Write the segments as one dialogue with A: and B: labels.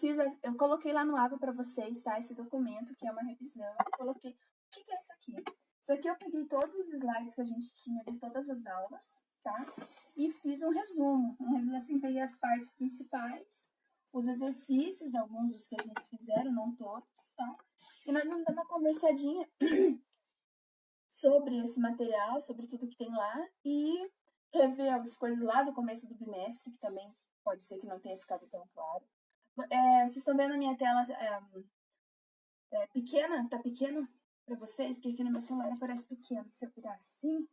A: eu coloquei lá no APA para vocês, tá? Esse documento, que é uma revisão. Eu coloquei. O que é isso aqui? Isso aqui eu peguei todos os slides que a gente tinha de todas as aulas, tá? E fiz um resumo. Assim, peguei as partes principais, os exercícios, alguns dos que a gente fizeram, não todos, tá? E nós vamos dar uma conversadinha sobre esse material, sobre tudo que tem lá, e rever as coisas lá do começo do bimestre, que também pode ser que não tenha ficado tão claro. Vocês estão vendo a minha tela pequena? Tá pequeno para vocês? Porque aqui no meu celular parece pequeno. Se eu virar assim,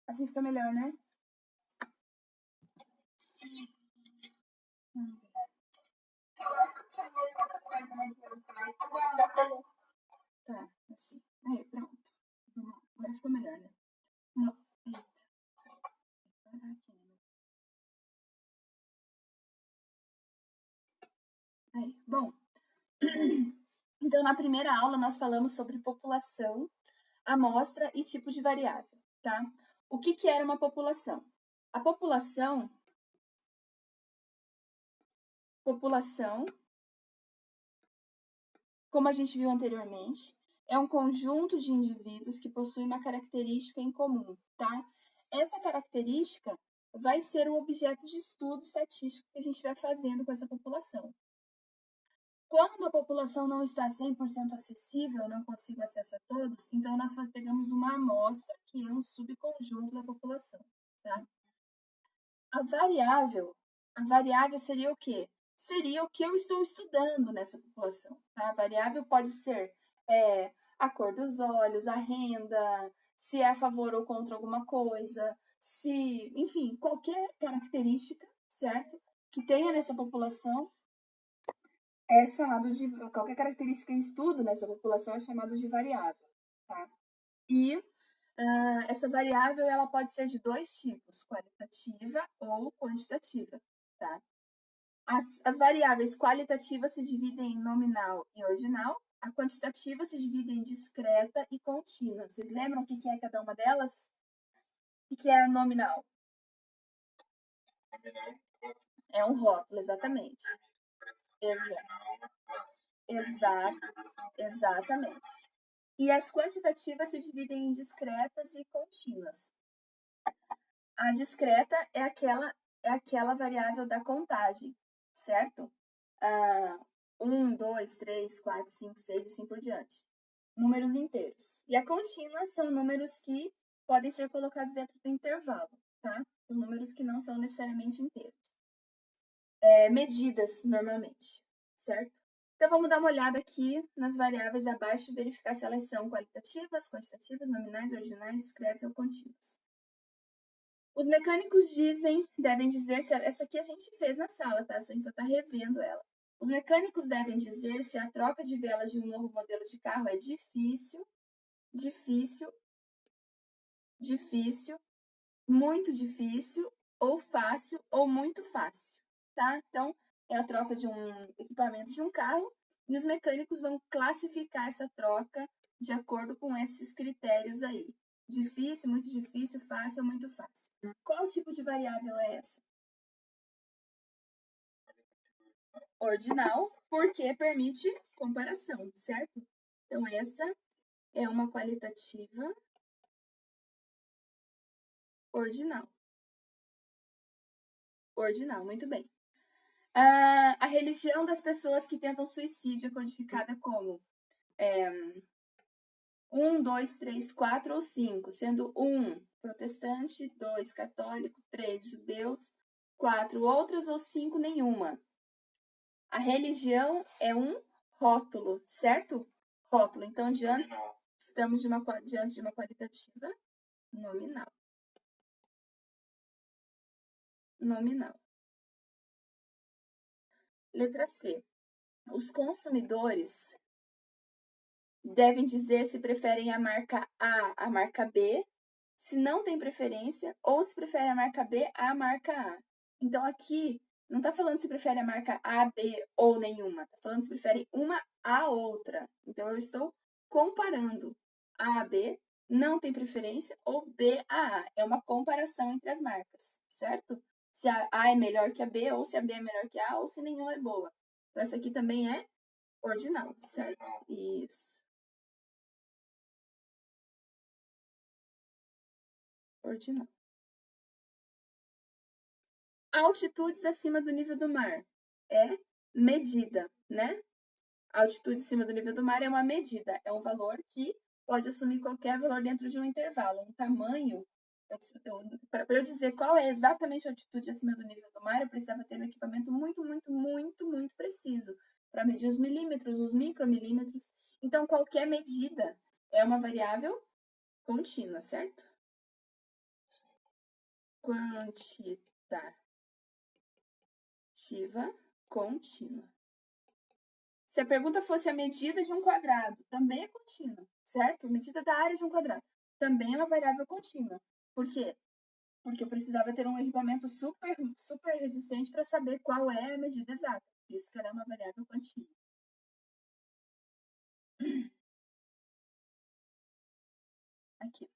A: assim fica melhor, né?
B: Sim.
A: Tá, assim. Aí, pronto. Agora ficou melhor, né? Não. Eita. Aí, bom. Então, na primeira aula, nós falamos sobre população, amostra e tipo de variável, tá? O que era uma população? A população, como a gente viu anteriormente, é um conjunto de indivíduos que possuem uma característica em comum, tá? Essa característica vai ser o objeto de estudo estatístico que a gente vai fazendo com essa população. Quando a população não está 100% acessível, não consigo acesso a todos, então nós pegamos uma amostra, que é um subconjunto da população, tá? A variável seria o quê? Seria o que eu estou estudando nessa população, tá? A variável pode ser a cor dos olhos, a renda, se é a favor ou contra alguma coisa, enfim, qualquer característica, certo? Que tenha nessa população é chamado de, qualquer característica em estudo nessa população é chamado de variável, tá? E essa variável ela pode ser de dois tipos, qualitativa ou quantitativa, tá? As variáveis qualitativas se dividem em nominal e ordinal, a quantitativa se divide em discreta e contínua. Vocês lembram o que é cada uma delas? O que é a nominal? É um rótulo, exatamente. Exatamente. E as quantitativas se dividem em discretas e contínuas. A discreta é aquela variável da contagem, certo? 1, 2, 3, 4, 5, 6 e assim por diante. Números inteiros. E a contínua são números que podem ser colocados dentro do intervalo, tá? São números que não são necessariamente inteiros. Medidas, normalmente, certo? Então, vamos dar uma olhada aqui nas variáveis abaixo e verificar se elas são qualitativas, quantitativas, nominais, ordinais, discretas ou contínuas. Os mecânicos devem dizer se essa aqui a gente fez na sala, tá? A gente só está revendo ela. Os mecânicos devem dizer se a troca de velas de um novo modelo de carro é difícil, muito difícil, ou fácil, ou muito fácil, tá? Então, é a troca de um equipamento de um carro e os mecânicos vão classificar essa troca de acordo com esses critérios aí. Difícil, muito difícil, fácil ou muito fácil. Qual tipo de variável é essa? Ordinal, porque permite comparação, certo? Então, essa é uma qualitativa ordinal. Ordinal, muito bem. A religião das pessoas que tentam suicídio é codificada como 1, 2, 3, 4 ou 5, sendo 1 protestante, 2 católico, 3 judeus, 4 outras ou 5 nenhuma. A religião é um rótulo, certo? Rótulo. Então, estamos diante de uma qualitativa nominal. Nominal. Letra C. Os consumidores devem dizer se preferem a marca A, a marca B, se não tem preferência, ou se prefere a marca B, a marca A. Então, aqui, não está falando se prefere a marca A, B ou nenhuma. Está falando se prefere uma a outra. Então, eu estou comparando A a B, não tem preferência, ou B a A. É uma comparação entre as marcas, certo? se a A é melhor que a B, ou se a B é melhor que a A, ou se nenhuma é boa. Então, essa aqui também é ordinal, certo? Isso. Ordinal. Altitudes acima do nível do mar é medida, né? A altitude acima do nível do mar é uma medida, é um valor que pode assumir qualquer valor dentro de um intervalo. Um tamanho, para eu dizer qual é exatamente a altitude acima do nível do mar, eu precisava ter um equipamento muito preciso para medir os milímetros, os micromilímetros. Então, qualquer medida é uma variável contínua, certo? Quantitativa contínua. Se a pergunta fosse a medida de um quadrado, também é contínua, certo? A medida da área de um quadrado também é uma variável contínua. Por quê? Porque eu precisava ter um equipamento super resistente para saber qual é a medida exata. Por isso que ela é uma variável contínua. Aqui.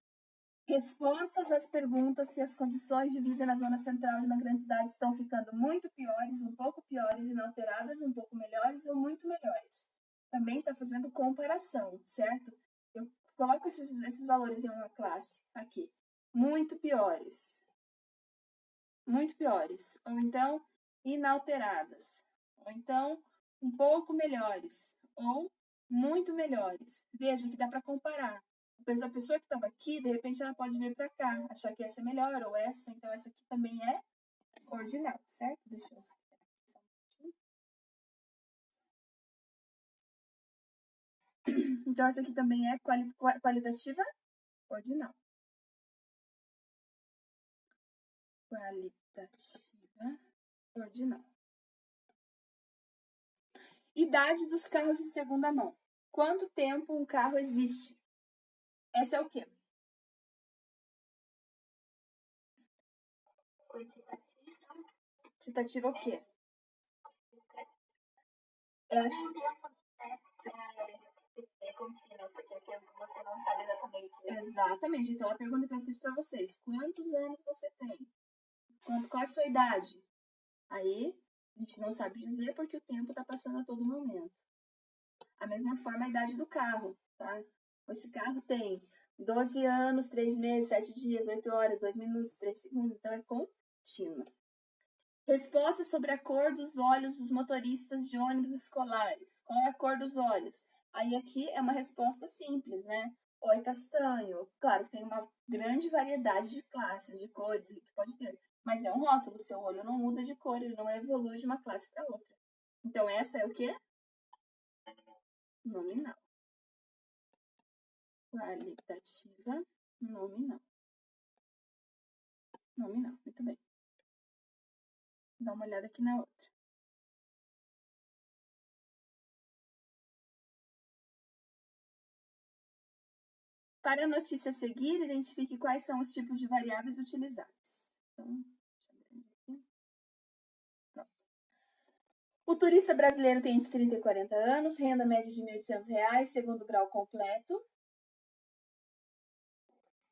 A: Respostas às perguntas se as condições de vida na zona central de uma grande cidade estão ficando muito piores, um pouco piores, inalteradas, um pouco melhores ou muito melhores. Também está fazendo comparação, certo? Eu coloco esses valores em uma classe aqui. Muito piores. Muito piores. Ou então, inalteradas. Ou então, um pouco melhores. Ou muito melhores. Veja que dá para comparar. A pessoa que estava aqui, de repente, ela pode vir para cá, achar que essa é melhor ou essa. Então, essa aqui também é ordinal, certo? Deixa eu... Então, essa aqui também é qualitativa ordinal. Qualitativa ordinal. Idade dos carros de segunda mão. Quanto tempo um carro existe? Essa é o quê? Quantitativa o quê? Essa... É contínua, porque é tempo que você não sabe exatamente. Exatamente. Então, a pergunta que eu fiz para vocês: quantos anos você tem? Qual é a sua idade? Aí, a gente não sabe dizer porque o tempo está passando a todo momento. A mesma forma, a idade do carro, tá? Esse carro tem 12 anos, 3 meses, 7 dias, 8 horas, 2 minutos, 3 segundos. Então, é contínua. Resposta sobre a cor dos olhos dos motoristas de ônibus escolares. Qual é a cor dos olhos? Aí aqui é uma resposta simples, né? Ou é castanho. Claro que tem uma grande variedade de classes, de cores que pode ter. Mas é um rótulo, seu olho não muda de cor, ele não evolui de uma classe para outra. Então essa é o quê? Nominal. Qualitativa nominal. Nominal, muito bem. Dá uma olhada aqui na outra. Para a notícia a seguir, identifique quais são os tipos de variáveis utilizados. Então, o turista brasileiro tem entre 30 e 40 anos, renda média de R$ 1.800, segundo grau completo.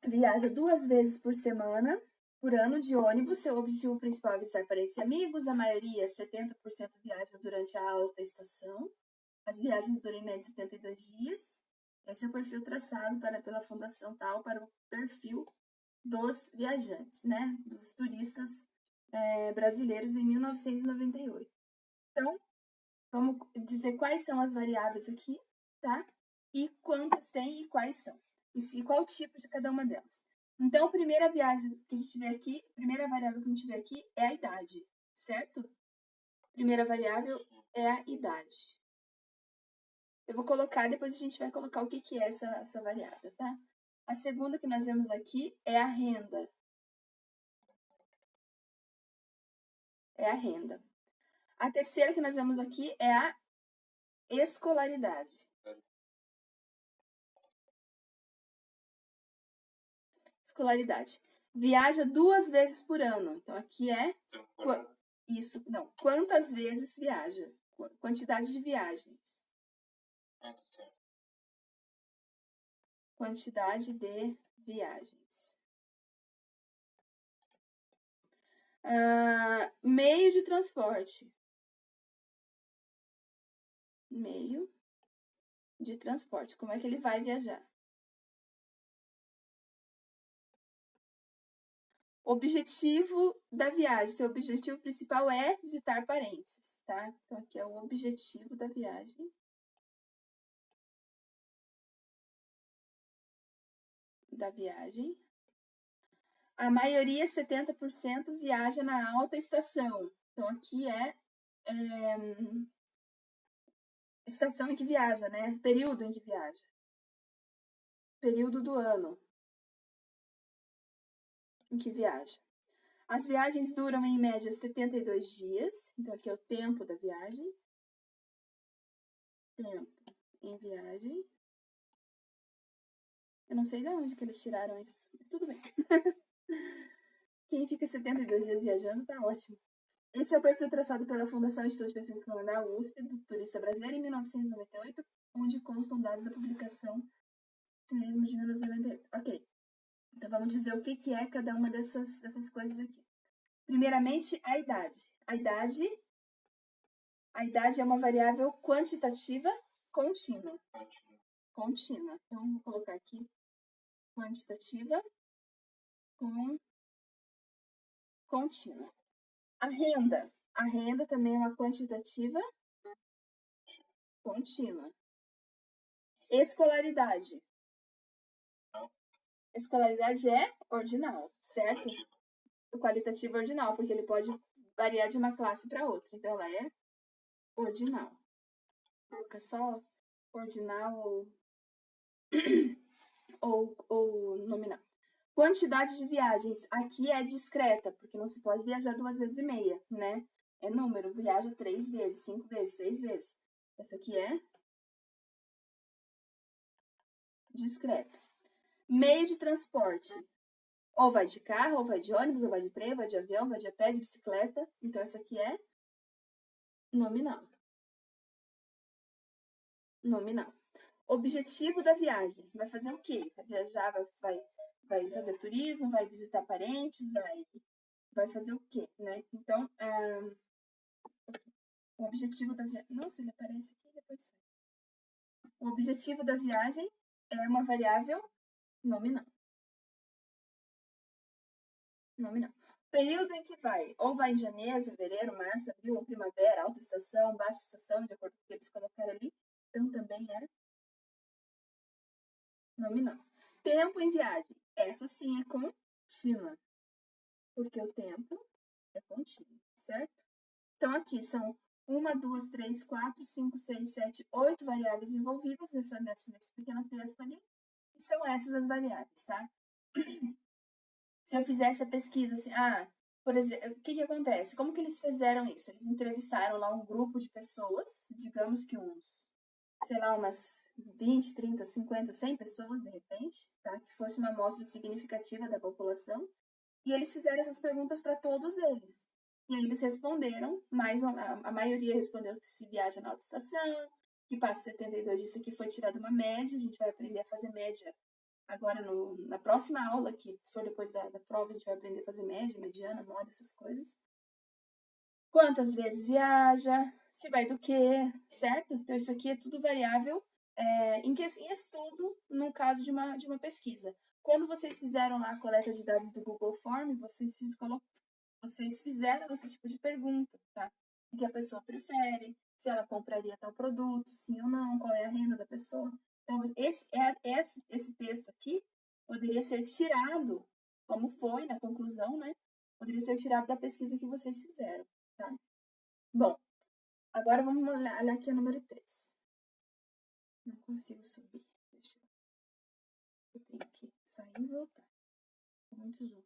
A: Viaja 2 vezes por semana, por ano, de ônibus. Seu objetivo principal é visitar parentes e amigos. A maioria, 70%, viaja durante a alta estação. As viagens duram em média 72 dias. Esse é o perfil traçado pela Fundação Tal para o perfil dos viajantes, né? Dos turistas brasileiros em 1998. Então, vamos dizer quais são as variáveis aqui, tá? E quantas tem e quais são. E qual tipo de cada uma delas. Então, a primeira viagem que a gente vê aqui, a primeira variável que a gente vê aqui é a idade, certo? Primeira variável é a idade. Eu vou colocar, depois a gente vai colocar o que é essa variável, tá? A segunda que nós vemos aqui é a renda. É a renda. A terceira que nós vemos aqui é a escolaridade. Escolaridade. Viaja 2 vezes por ano. Então, aqui é isso. Não. Quantas vezes viaja? Quantidade de viagens. Quantidade de viagens. Meio de transporte. Meio de transporte. Como é que ele vai viajar? Objetivo da viagem. Seu objetivo principal é visitar parentes, tá? Então, aqui é o objetivo da viagem. A maioria, 70%, viaja na alta estação. Então, aqui é estação em que viaja, né? Período em que viaja. Período do ano em que viaja. As viagens duram, em média, 72 dias. Então, aqui é o tempo da viagem. Tempo em viagem. Eu não sei de onde que eles tiraram isso, mas tudo bem. Quem fica 72 dias viajando tá ótimo. Este é o perfil traçado pela Fundação Instituto de Pesquisa Econômica da USP, do turista brasileiro, em 1998, onde constam dados da publicação Turismo de 1998. Ok. Então, vamos dizer o que é cada uma dessas coisas aqui. Primeiramente, a idade. A idade é uma variável quantitativa contínua. Contínua. Então, vou colocar aqui quantitativa contínua. A renda também é uma quantitativa contínua. Escolaridade. Escolaridade é ordinal, certo? O qualitativo é ordinal, porque ele pode variar de uma classe para outra. Então, ela é ordinal. Coloca só ordinal ou nominal. Quantidade de viagens. Aqui é discreta, porque não se pode viajar 2,5 vezes, né? É número. Viaja 3 vezes, 5 vezes, 6 vezes. Essa aqui é discreta. Meio de transporte. Ou vai de carro, ou vai de ônibus, ou vai de trem, ou vai de avião, vai de a pé, de bicicleta. Então, essa aqui é nominal. Nominal. Objetivo da viagem. Vai fazer o quê? Vai viajar, vai fazer turismo, vai visitar parentes, vai fazer o quê, né? Então, o objetivo da viagem... Nossa, ele aparece aqui e depois sai. O objetivo da viagem é uma variável nominal. Nominal. Período em que vai, ou vai em janeiro, fevereiro, março, abril, ou primavera, alta estação, baixa estação, de acordo com o que eles colocaram ali. Então, também é nominal. Tempo em viagem. Essa sim é contínua, porque o tempo é contínuo, certo? Então, aqui são 1, 2, 3, 4, 5, 6, 7, 8 variáveis envolvidas nesse pequeno texto ali. E são essas as variáveis, tá? Se eu fizesse a pesquisa assim, por exemplo, o que acontece? Como que eles fizeram isso? Eles entrevistaram lá um grupo de pessoas, digamos que umas 20, 30, 50, 100 pessoas, de repente, tá? Que fosse uma amostra significativa da população. E eles fizeram essas perguntas para todos eles. E aí eles responderam, a maioria respondeu que se viaja na autoestação, que passa 72 dias, isso aqui foi tirado uma média, a gente vai aprender a fazer média agora na próxima aula, que for depois da prova, a gente vai aprender a fazer média, mediana, moda, essas coisas. Quantas vezes viaja, se vai do quê, certo? Então, isso aqui é tudo variável em estudo, no caso de uma pesquisa. Quando vocês fizeram lá a coleta de dados do Google Form, vocês fizeram esse tipo de pergunta, tá? O que a pessoa prefere, se ela compraria tal produto, sim ou não, qual é a renda da pessoa. Então, esse texto aqui poderia ser tirado, como foi na conclusão, né? Poderia ser tirado da pesquisa que vocês fizeram, tá? Bom, agora vamos olhar aqui a número 3. Não consigo subir. Eu tenho que sair e voltar. Muito zoom.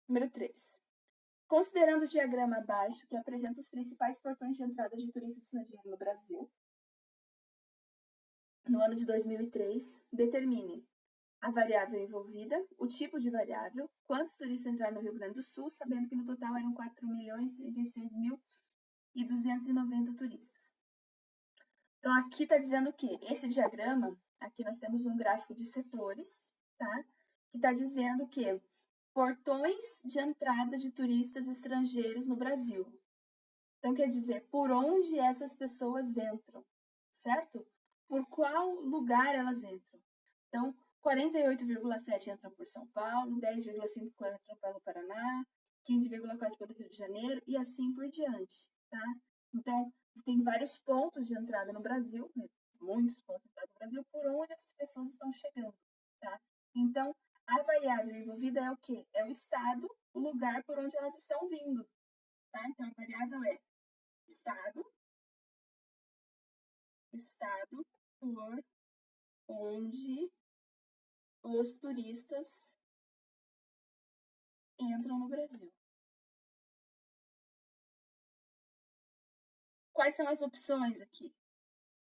A: Número 3. Considerando o diagrama abaixo, que apresenta os principais portões de entrada de turistas estrangeiros no Brasil, no ano de 2003, determine a variável envolvida, o tipo de variável, quantos turistas entraram no Rio Grande do Sul, sabendo que no total eram 4.036.000 e 290 turistas. Então, aqui está dizendo o quê? Esse diagrama, aqui nós temos um gráfico de setores, tá? Que está dizendo que portões de entrada de turistas estrangeiros no Brasil. Então, quer dizer, por onde essas pessoas entram, certo? Por qual lugar elas entram. Então, 48,7 entram por São Paulo, 10,5 entram pelo Paraná, 15,4 pelo Rio de Janeiro e assim por diante, tá? Então, tem vários pontos de entrada no Brasil, né? Muitos pontos de entrada no Brasil, por onde essas pessoas estão chegando, tá? Então, a variável envolvida é o quê? É o estado, o lugar por onde elas estão vindo, tá? Então, a variável é estado por onde os turistas entram no Brasil. Quais são as opções aqui?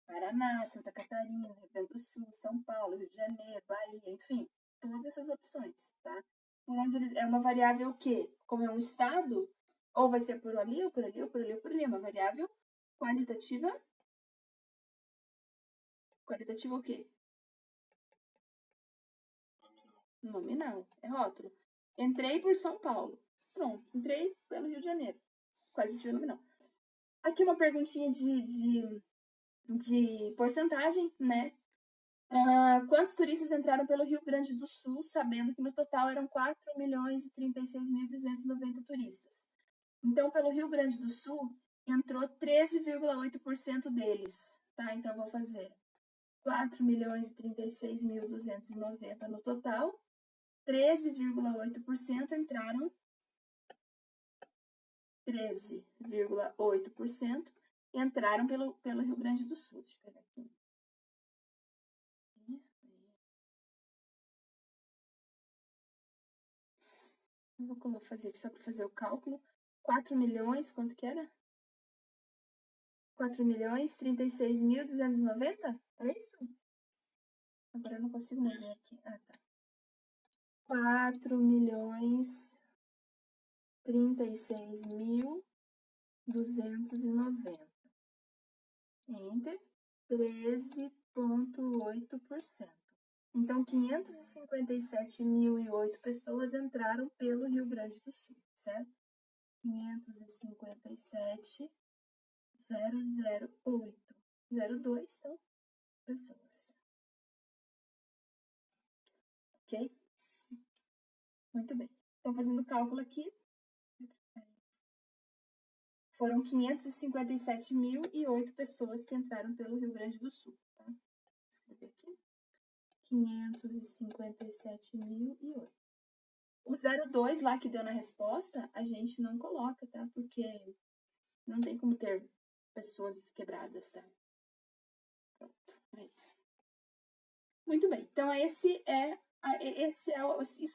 A: Paraná, Santa Catarina, Rio Grande do Sul, São Paulo, Rio de Janeiro, Bahia, enfim, todas essas opções, tá? Por onde eles, é uma variável que, como é um estado, ou vai ser por ali, ou por ali, ou por ali, ou por ali, é uma variável qualitativa. Qualitativa o quê? Nominal, é rótulo. Entrei por São Paulo. Pronto, entrei pelo Rio de Janeiro. Qualitativa nominal. Aqui uma perguntinha de porcentagem, né? Quantos turistas entraram pelo Rio Grande do Sul, sabendo que no total eram 4.036.290 turistas? Então, pelo Rio Grande do Sul, entrou 13,8% deles, tá? Então, vou fazer 4.036.290 no total, 13,8% entraram, 13,8% entraram pelo Rio Grande do Sul. Deixa eu pegar aqui. Eu vou fazer aqui só para fazer o cálculo. 4 milhões, quanto que era? 4.036.290? É isso? Agora eu não consigo mover aqui. Ah, tá. 4.036.290. Enter. 13,8%. Então, 557.008 pessoas entraram pelo Rio Grande do Sul, certo? 557.008. São pessoas. Ok? Muito bem. Então, fazendo o cálculo aqui, foram 557.008 pessoas que entraram pelo Rio Grande do Sul. Tá? Vou escrever aqui. 557.008. O 02 lá que deu na resposta, a gente não coloca, tá? Porque não tem como ter pessoas quebradas, tá? Pronto. Aí. Muito bem. Então, isso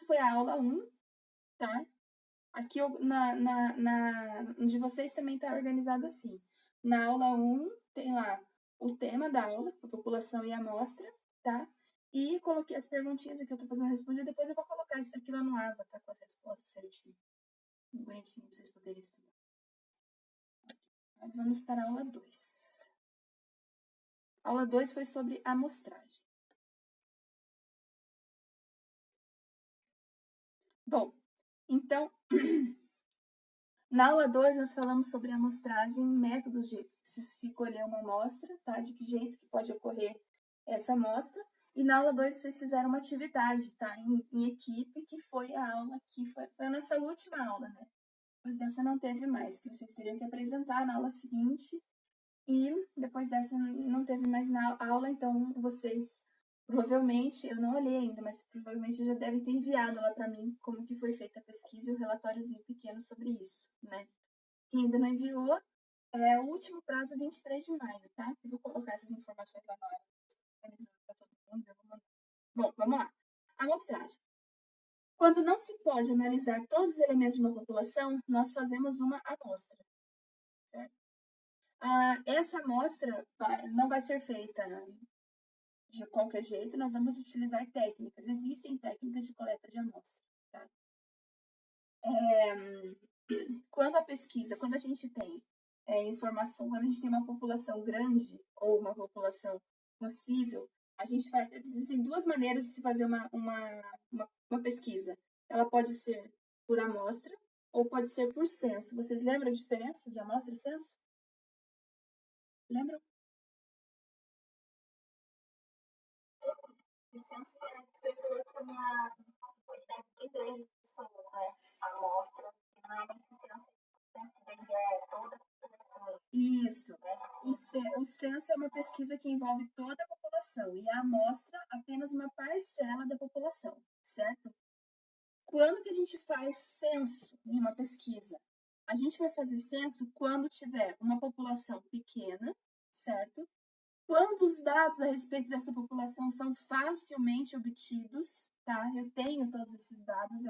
A: foi a aula 1, tá? Aqui de vocês também está organizado assim. Na aula 1, tem lá o tema da aula, a população e a amostra, tá? E coloquei as perguntinhas aqui, eu tô fazendo responder, depois eu vou colocar isso aqui lá no Ava, tá? Com as respostas certinho. Bonitinho pra vocês poderem estudar. Vamos para a aula 2. A aula 2 foi sobre amostragem. Bom, então, na aula 2 nós falamos sobre amostragem, métodos de se colher uma amostra, tá? De que jeito que pode ocorrer essa amostra. E na aula 2 vocês fizeram uma atividade, tá? Em equipe, que foi a aula que foi a nossa última aula, né? Depois dessa não teve mais, que vocês teriam que apresentar na aula seguinte. E depois dessa não teve mais na aula, então vocês provavelmente, eu não olhei ainda, mas provavelmente já devem ter enviado lá para mim como que foi feita a pesquisa e o relatóriozinho pequeno sobre isso, né? Quem ainda não enviou, é o último prazo 23 de maio, tá? Eu vou colocar essas informações lá na hora, organizando para todo mundo, eu vou mandar. Bom, vamos lá. Amostragem. Quando não se pode analisar todos os elementos de uma população, nós fazemos uma amostra, certo? Essa amostra não vai ser feita de qualquer jeito, nós vamos utilizar técnicas. Existem técnicas de coleta de amostra. Tá? Quando a gente tem informação, quando a gente tem uma população grande ou uma população possível, a gente faz, existem duas maneiras de se fazer uma pesquisa. Ela pode ser por amostra ou pode ser por censo. Vocês lembram a diferença de amostra e censo? Lembram?
B: O censo é feito uma quantidade bem grande de pessoas, né? A amostra não é nem censo que é toda a população.
A: Isso. O censo é uma pesquisa que envolve toda a população e a amostra apenas uma parcela da população, certo? Quando que a gente faz censo em uma pesquisa? A gente vai fazer censo quando tiver uma população pequena, certo? Quando os dados a respeito dessa população são facilmente obtidos, tá? Eu tenho todos esses dados,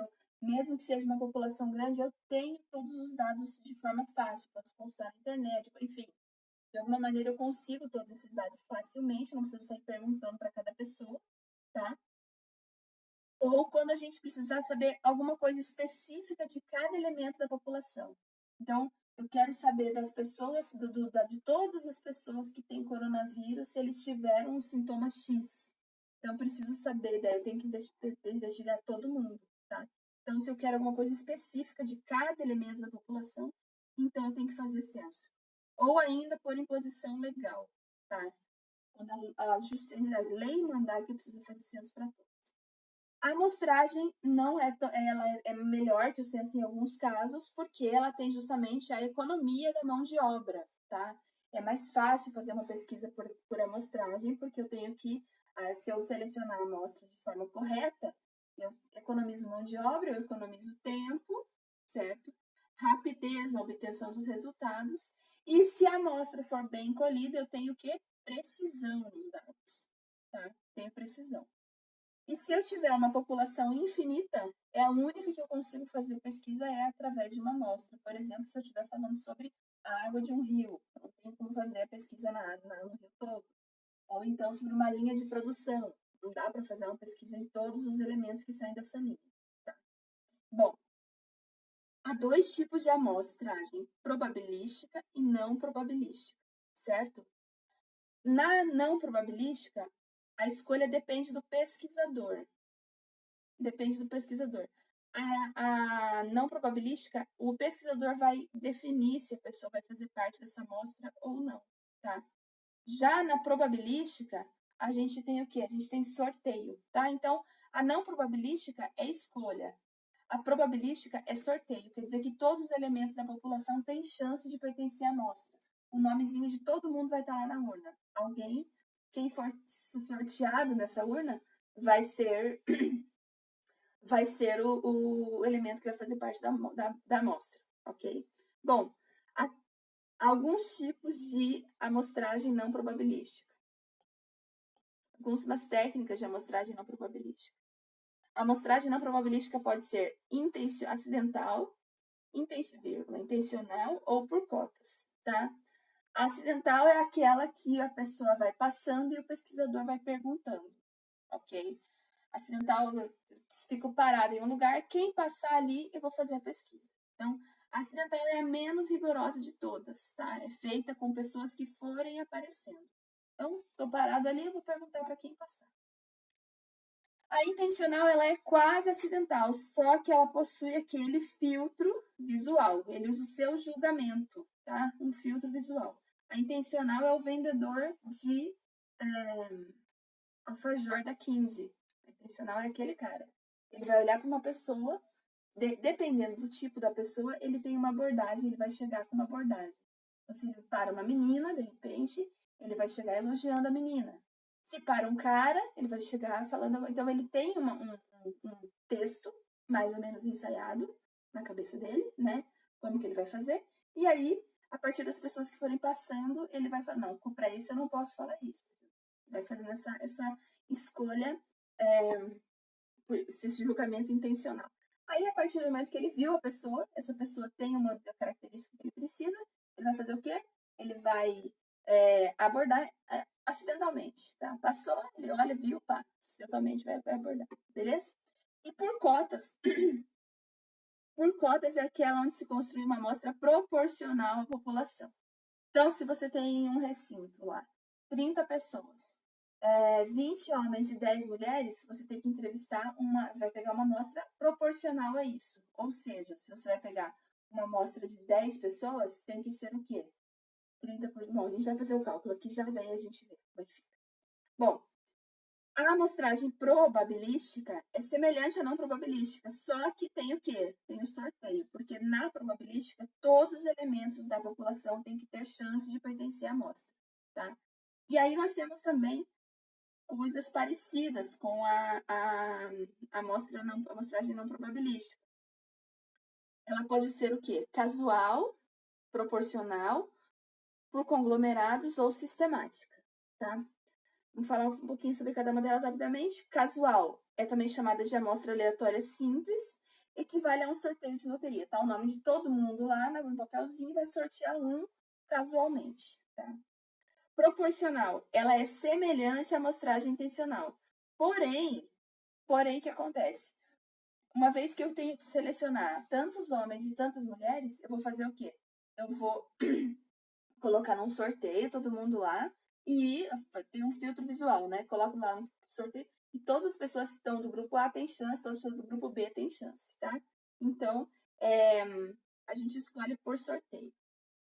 A: mesmo que seja uma população grande, eu tenho todos os dados de forma fácil, posso consultar na internet, enfim. De alguma maneira eu consigo todos esses dados facilmente, não preciso sair perguntando para cada pessoa, tá? Ou quando a gente precisar saber alguma coisa específica de cada elemento da população. Então, eu quero saber das pessoas, de todas as pessoas que têm coronavírus, se eles tiveram um sintoma X. Então, eu preciso saber, daí eu tenho que investigar todo mundo, tá? Então, se eu quero alguma coisa específica de cada elemento da população, então eu tenho que fazer censo. Ou ainda por imposição legal, tá? Quando a lei mandar que eu preciso fazer censo para todos. A amostragem não ela é melhor que o censo em alguns casos, porque ela tem justamente a economia da mão de obra, tá? É mais fácil fazer uma pesquisa por amostragem, porque eu tenho que, se eu selecionar a amostra de forma correta, eu economizo mão de obra, eu economizo tempo, certo? Rapidez na obtenção dos resultados, e se a amostra for bem colhida, eu tenho o quê? Precisão nos dados, tá? Tenho precisão. E se eu tiver uma população infinita, a única que eu consigo fazer pesquisa é através de uma amostra. Por exemplo, se eu estiver falando sobre a água de um rio, não tem como fazer a pesquisa no rio todo. Ou então sobre uma linha de produção, não dá para fazer uma pesquisa em todos os elementos que saem dessa linha. Tá? Bom, há dois tipos de amostragem, probabilística e não probabilística, certo? Na não probabilística, a escolha depende do pesquisador. Depende do pesquisador. A não probabilística, o pesquisador vai definir se a pessoa vai fazer parte dessa amostra ou não, tá? Já na probabilística, a gente tem o quê? A gente tem sorteio, tá? Então, a não probabilística é escolha. A probabilística é sorteio, quer dizer que todos os elementos da população têm chance de pertencer à amostra. O nomezinho de todo mundo vai estar lá na urna. Quem for sorteado nessa urna, vai ser o elemento que vai fazer parte da amostra, ok? Bom, alguns tipos de amostragem não probabilística. Algumas técnicas de amostragem não probabilística. A amostragem não probabilística pode ser acidental, intencional ou por cotas, tá? A acidental é aquela que a pessoa vai passando e o pesquisador vai perguntando, ok? Acidental, eu fico parada em um lugar, quem passar ali, eu vou fazer a pesquisa. Então, a acidental é a menos rigorosa de todas, tá? É feita com pessoas que forem aparecendo. Então, estou parado ali, eu vou perguntar para quem passar. A intencional, ela é quase acidental, só que ela possui aquele filtro visual. Ele usa o seu julgamento, tá? Um filtro visual. A intencional é o vendedor de alfajor da 15. A intencional é aquele cara. Ele vai olhar para uma pessoa, dependendo do tipo da pessoa, ele tem uma abordagem, ele vai chegar com uma abordagem. Então, se ele para uma menina, de repente, ele vai chegar elogiando a menina. Se para um cara, ele vai chegar falando. Então, ele tem um texto mais ou menos ensaiado na cabeça dele, né? Como que ele vai fazer. E aí, a partir das pessoas que forem passando, ele vai falar: não, para isso eu não posso falar isso. Vai fazendo essa escolha, esse julgamento intencional. Aí, a partir do momento que ele viu a pessoa, essa pessoa tem uma característica que ele precisa, ele vai fazer o quê? Ele vai abordar acidentalmente, tá? Passou, ele olha, viu, pá, acidentalmente vai abordar, beleza? E por cotas, é aquela onde se construi uma amostra proporcional à população. Então, se você tem um recinto lá, 30 pessoas, 20 homens e 10 mulheres, você tem que entrevistar você vai pegar uma amostra proporcional a isso. Ou seja, se você vai pegar uma amostra de 10 pessoas, tem que ser o quê? 30%. Bom, a gente vai fazer o cálculo aqui já, daí a gente vê como é que fica. Bom, a amostragem probabilística é semelhante à não probabilística, só que tem o quê? Tem o sorteio, porque na probabilística todos os elementos da população têm que ter chance de pertencer à amostra, tá? E aí nós temos também coisas parecidas com a amostragem não probabilística. Ela pode ser o quê? Casual, proporcional, por conglomerados ou sistemática, tá? Vamos falar um pouquinho sobre cada uma delas rapidamente. Casual é também chamada de amostra aleatória simples, equivale a um sorteio de loteria. Tá o nome de todo mundo lá no papelzinho e vai sortear um casualmente, tá? Proporcional, ela é semelhante à amostragem intencional. Porém, o que acontece? Uma vez que eu tenho que selecionar tantos homens e tantas mulheres, eu vou fazer o quê? Eu vou colocar num sorteio todo mundo lá e tem um filtro visual, né? Coloco lá no sorteio e todas as pessoas que estão do grupo A têm chance, todas as pessoas do grupo B têm chance, tá? Então, a gente escolhe por sorteio.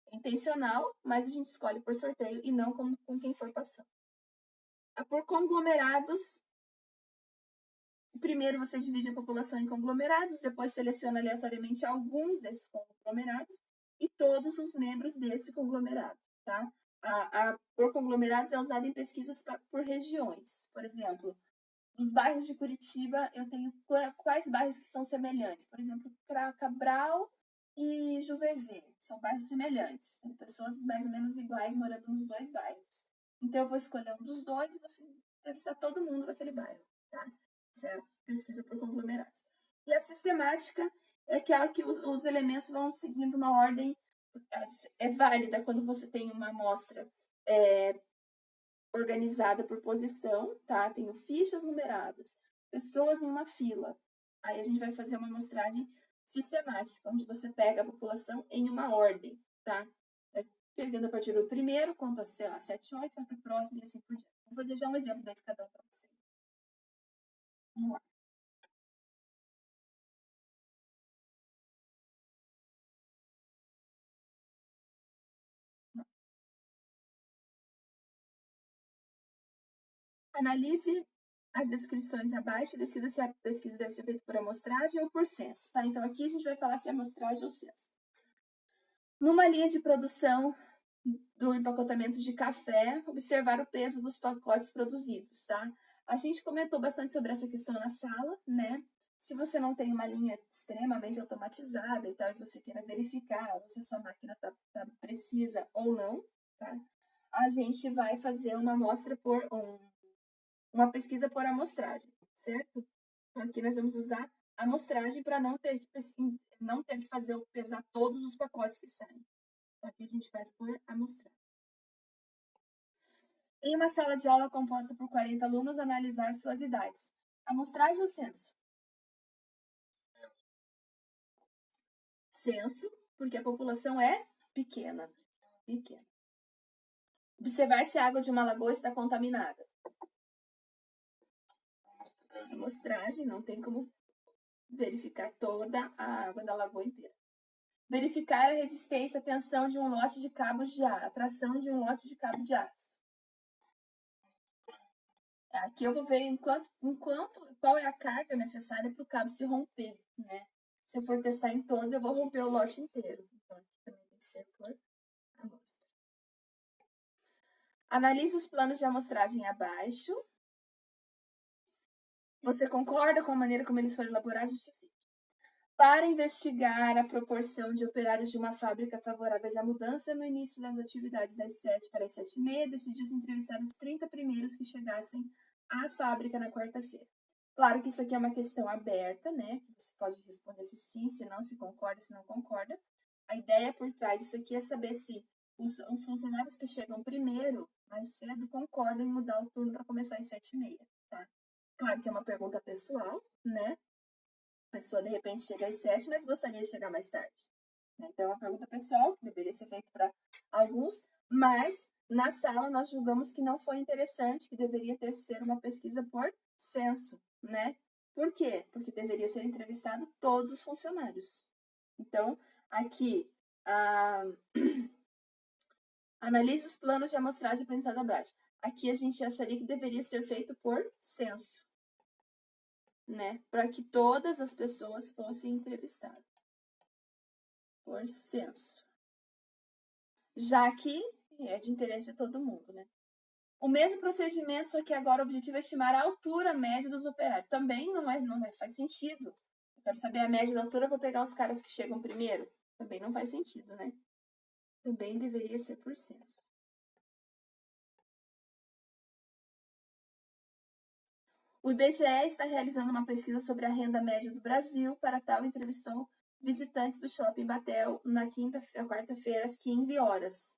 A: É intencional, mas a gente escolhe por sorteio e não com quem for passando. Por conglomerados, primeiro você divide a população em conglomerados, depois seleciona aleatoriamente alguns desses conglomerados e todos os membros desse conglomerado, tá? Por conglomerados é usado em pesquisas por regiões. Por exemplo, nos bairros de Curitiba, eu tenho quais bairros que são semelhantes. Por exemplo, Cabral e Juvevê, são bairros semelhantes. Tem pessoas mais ou menos iguais morando nos dois bairros. Então, eu vou escolher um dos dois e você entrevistar todo mundo daquele bairro, tá? Isso é pesquisa por conglomerados. E a sistemática é aquela que os elementos vão seguindo uma ordem, é válida quando você tem uma amostra organizada por posição, tá? Tenho fichas numeradas, pessoas em uma fila. Aí a gente vai fazer uma amostragem sistemática, onde você pega a população em uma ordem, tá? Pegando a partir do primeiro, conta, sei lá, 7, 8, vai para o próximo e assim por diante. Vou fazer já um exemplo de cada um para vocês. Vamos lá. Analise as descrições abaixo e decida se a pesquisa deve ser feita por amostragem ou por censo, tá? Então, aqui a gente vai falar se é amostragem ou censo. Numa linha de produção do empacotamento de café, observar o peso dos pacotes produzidos, tá? A gente comentou bastante sobre essa questão na sala, né? Se você não tem uma linha extremamente automatizada e tal, e você queira verificar se a sua máquina tá precisa ou não, tá? A gente vai fazer uma amostra uma pesquisa por amostragem, certo? Então, aqui nós vamos usar amostragem para não ter que pesar todos os pacotes que saem. Então, aqui a gente faz por amostragem. Em uma sala de aula composta por 40 alunos, analisar suas idades. Amostragem ou censo? Censo, porque a população é pequena. Observar se a água de uma lagoa está contaminada. Amostragem, não tem como verificar toda a água da lagoa inteira. Verificar a resistência à tensão de um lote de cabos de aço, atração de um lote de cabo de aço. Aqui eu vou ver qual é a carga necessária para o cabo se romper, né? Se eu for testar em todos, eu vou romper o lote inteiro. Então, aqui também tem que ser por amostra. Analise os planos de amostragem abaixo. Você concorda com a maneira como eles foram elaborados? Justifique. Para investigar a proporção de operários de uma fábrica favoráveis à mudança no início das atividades das 7 para as 7h30, decidiu-se entrevistar os 30 primeiros que chegassem à fábrica na quarta-feira. Claro que isso aqui é uma questão aberta, né? Que você pode responder se sim, se não, se concorda, se não concorda. A ideia por trás disso aqui é saber se os funcionários que chegam primeiro, mais cedo, concordam em mudar o turno para começar às 7h30, tá? Claro que é uma pergunta pessoal, né? A pessoa, de repente, chega às 7, mas gostaria de chegar mais tarde. Então, é uma pergunta pessoal, que deveria ser feita para alguns, mas na sala nós julgamos que não foi interessante, que deveria ter sido uma pesquisa por censo, né? Por quê? Porque deveria ser entrevistado todos os funcionários. Então, aqui, analise os planos de amostragem apresentados abaixo. Aqui a gente acharia que deveria ser feito por censo, né? Para que todas as pessoas fossem entrevistadas. Por censo. Já que é de interesse de todo mundo, né? O mesmo procedimento, só que agora o objetivo é estimar a altura média dos operários. Também não faz sentido. Eu quero saber a média da altura, vou pegar os caras que chegam primeiro. Também não faz sentido, né? Também deveria ser por censo. O IBGE está realizando uma pesquisa sobre a renda média do Brasil. Para tal, entrevistou visitantes do Shopping Batel na quarta-feira, às 15 horas.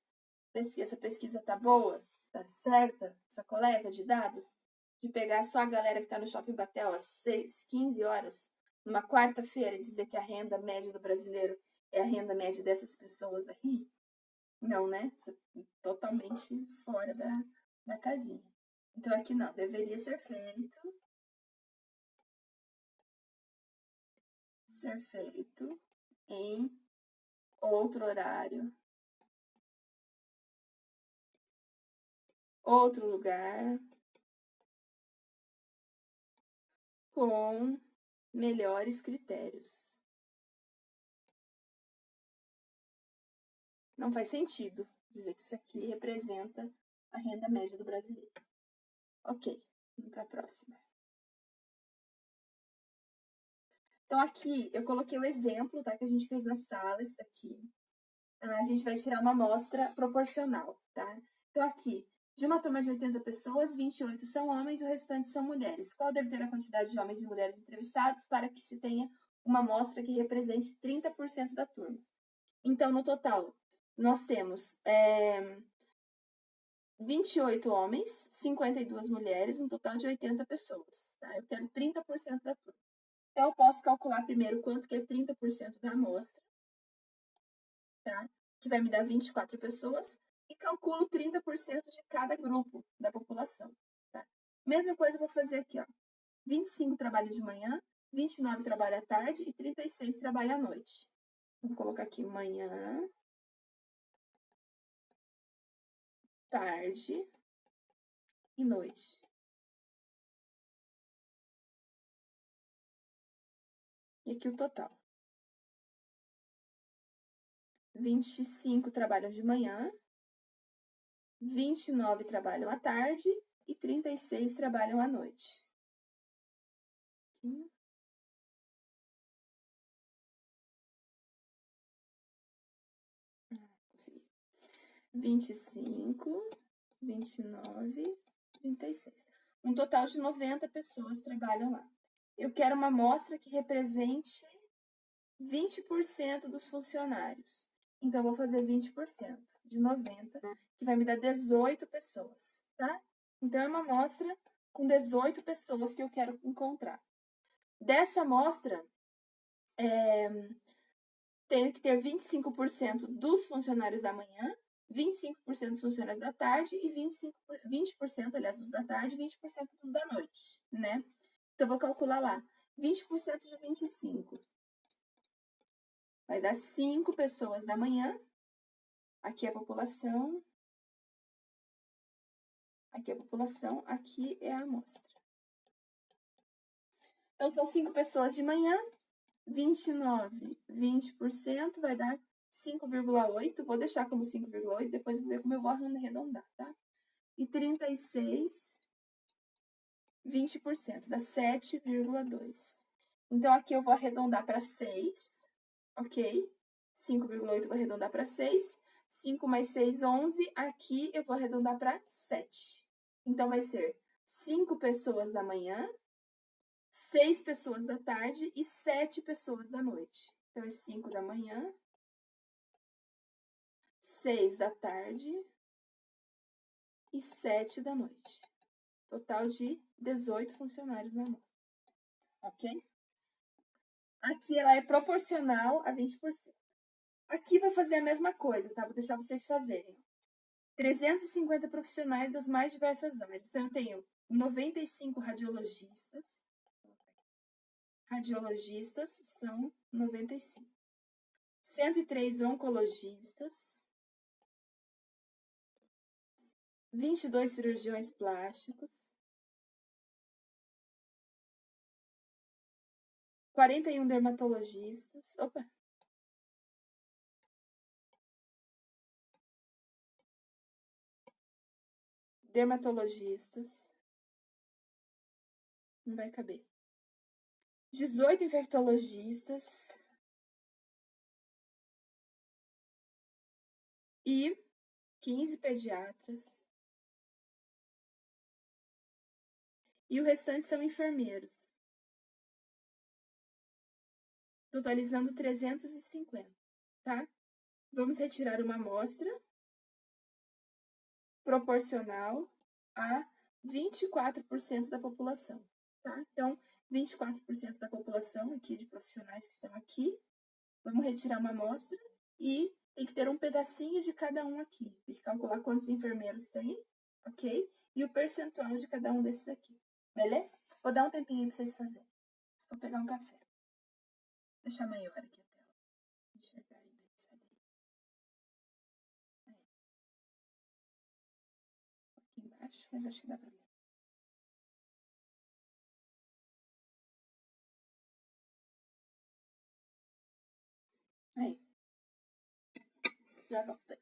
A: Essa pesquisa tá boa? Tá certa? Essa coleta de dados? De pegar só a galera que está no Shopping Batel às 15 horas, numa quarta-feira, e dizer que a renda média do brasileiro é a renda média dessas pessoas aí? Não, né? Totalmente fora da casinha. Então, aqui não, deveria ser feito em outro horário, outro lugar, com melhores critérios. Não faz sentido dizer que isso aqui representa a renda média do brasileiro. Ok, vamos para a próxima. Então, aqui eu coloquei o exemplo, tá, que a gente fez na sala, isso aqui. A gente vai tirar uma amostra proporcional, tá? Então, aqui, de uma turma de 80 pessoas, 28 são homens e o restante são mulheres. Qual deve ter a quantidade de homens e mulheres entrevistados para que se tenha uma amostra que represente 30% da turma? Então, no total, nós temos 28 homens, 52 mulheres, um total de 80 pessoas. Tá? Eu quero 30% da turma. Então, eu posso calcular primeiro quanto que é 30% da amostra, tá? Que vai me dar 24 pessoas, e calculo 30% de cada grupo da população. Tá? Mesma coisa eu vou fazer aqui, ó. 25 trabalham de manhã, 29 trabalham à tarde e 36 trabalham à noite. Vou colocar aqui manhã, tarde e noite. E aqui o total. 25 trabalham de manhã, 29 trabalham à tarde e 36 trabalham à noite. Consegui. 25, 29, 36. Um total de 90 pessoas trabalham lá. Eu quero uma amostra que represente 20% dos funcionários. Então, eu vou fazer 20% de 90, que vai me dar 18 pessoas, tá? Então, é uma amostra com 18 pessoas que eu quero encontrar. Dessa amostra, tem que ter 25% dos funcionários da manhã, 25% dos funcionários da tarde e 20%, aliás, dos da tarde e 20% dos da noite, né? Então, eu vou calcular lá. 20% de 25. Vai dar 5 pessoas da manhã. Aqui é a população. Aqui é a população. Aqui é a amostra. Então, são 5 pessoas de manhã. 29, 20% vai dar 5,8. Vou deixar como 5,8. Depois vou ver como eu vou arredondar, tá? E 36, 20%. Dá 7,2. Então, aqui eu vou arredondar para 6. Ok? 5,8 vou arredondar para 6. 5 mais 6, 11. Aqui eu vou arredondar para 7. Então, vai ser 5 pessoas da manhã, 6 pessoas da tarde e 7 pessoas da noite. Então, é 5 da manhã, 6 da tarde e 7 da noite. Total de 18 funcionários na amostra. Ok? Aqui ela é proporcional a 20%. Aqui vai fazer a mesma coisa, tá? Vou deixar vocês fazerem. 350 profissionais das mais diversas áreas. Então, eu tenho 95 radiologistas. Radiologistas são 95. 103 oncologistas. 22 cirurgiões plásticos. 41 dermatologistas. Opa! Dermatologistas. Não vai caber. 18 infectologistas. E 15 pediatras. E o restante são enfermeiros. Totalizando 350, tá? Vamos retirar uma amostra proporcional a 24% da população, tá? Então, 24% da população aqui, de profissionais que estão aqui, vamos retirar uma amostra e tem que ter um pedacinho de cada um aqui. Tem que calcular quantos enfermeiros tem, ok? E o percentual de cada um desses aqui, beleza? Vou dar um tempinho aí pra vocês fazerem. Vou pegar um café. Vou deixar maior aqui a tela. Enxergar aí bem, sabe? Aí. Aqui embaixo, mas acho que dá pra ver. Aí. Já voltei.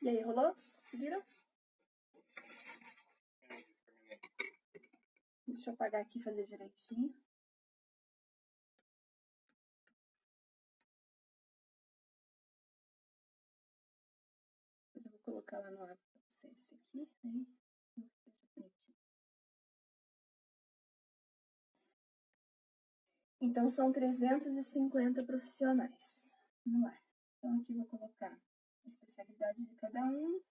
A: E aí, rolou? Conseguiram? Deixa eu apagar aqui e fazer direitinho. Eu vou colocar lá no ar para vocês esse aqui. Aí. Então, são 350 profissionais. Vamos lá. Então, aqui vou colocar a especialidade de cada um.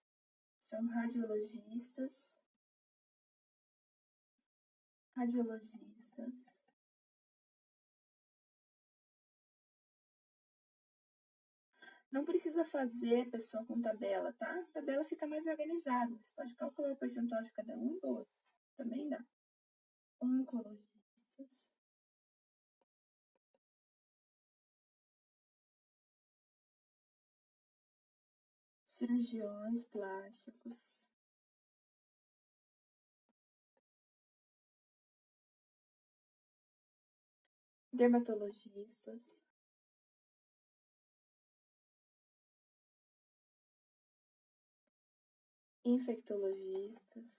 A: São radiologistas. Não precisa fazer, pessoal, com tabela, tá? A tabela fica mais organizada. Você pode calcular o percentual de cada um do outro. Também dá. Oncologistas. Cirurgiões plásticos. Dermatologistas. Infectologistas.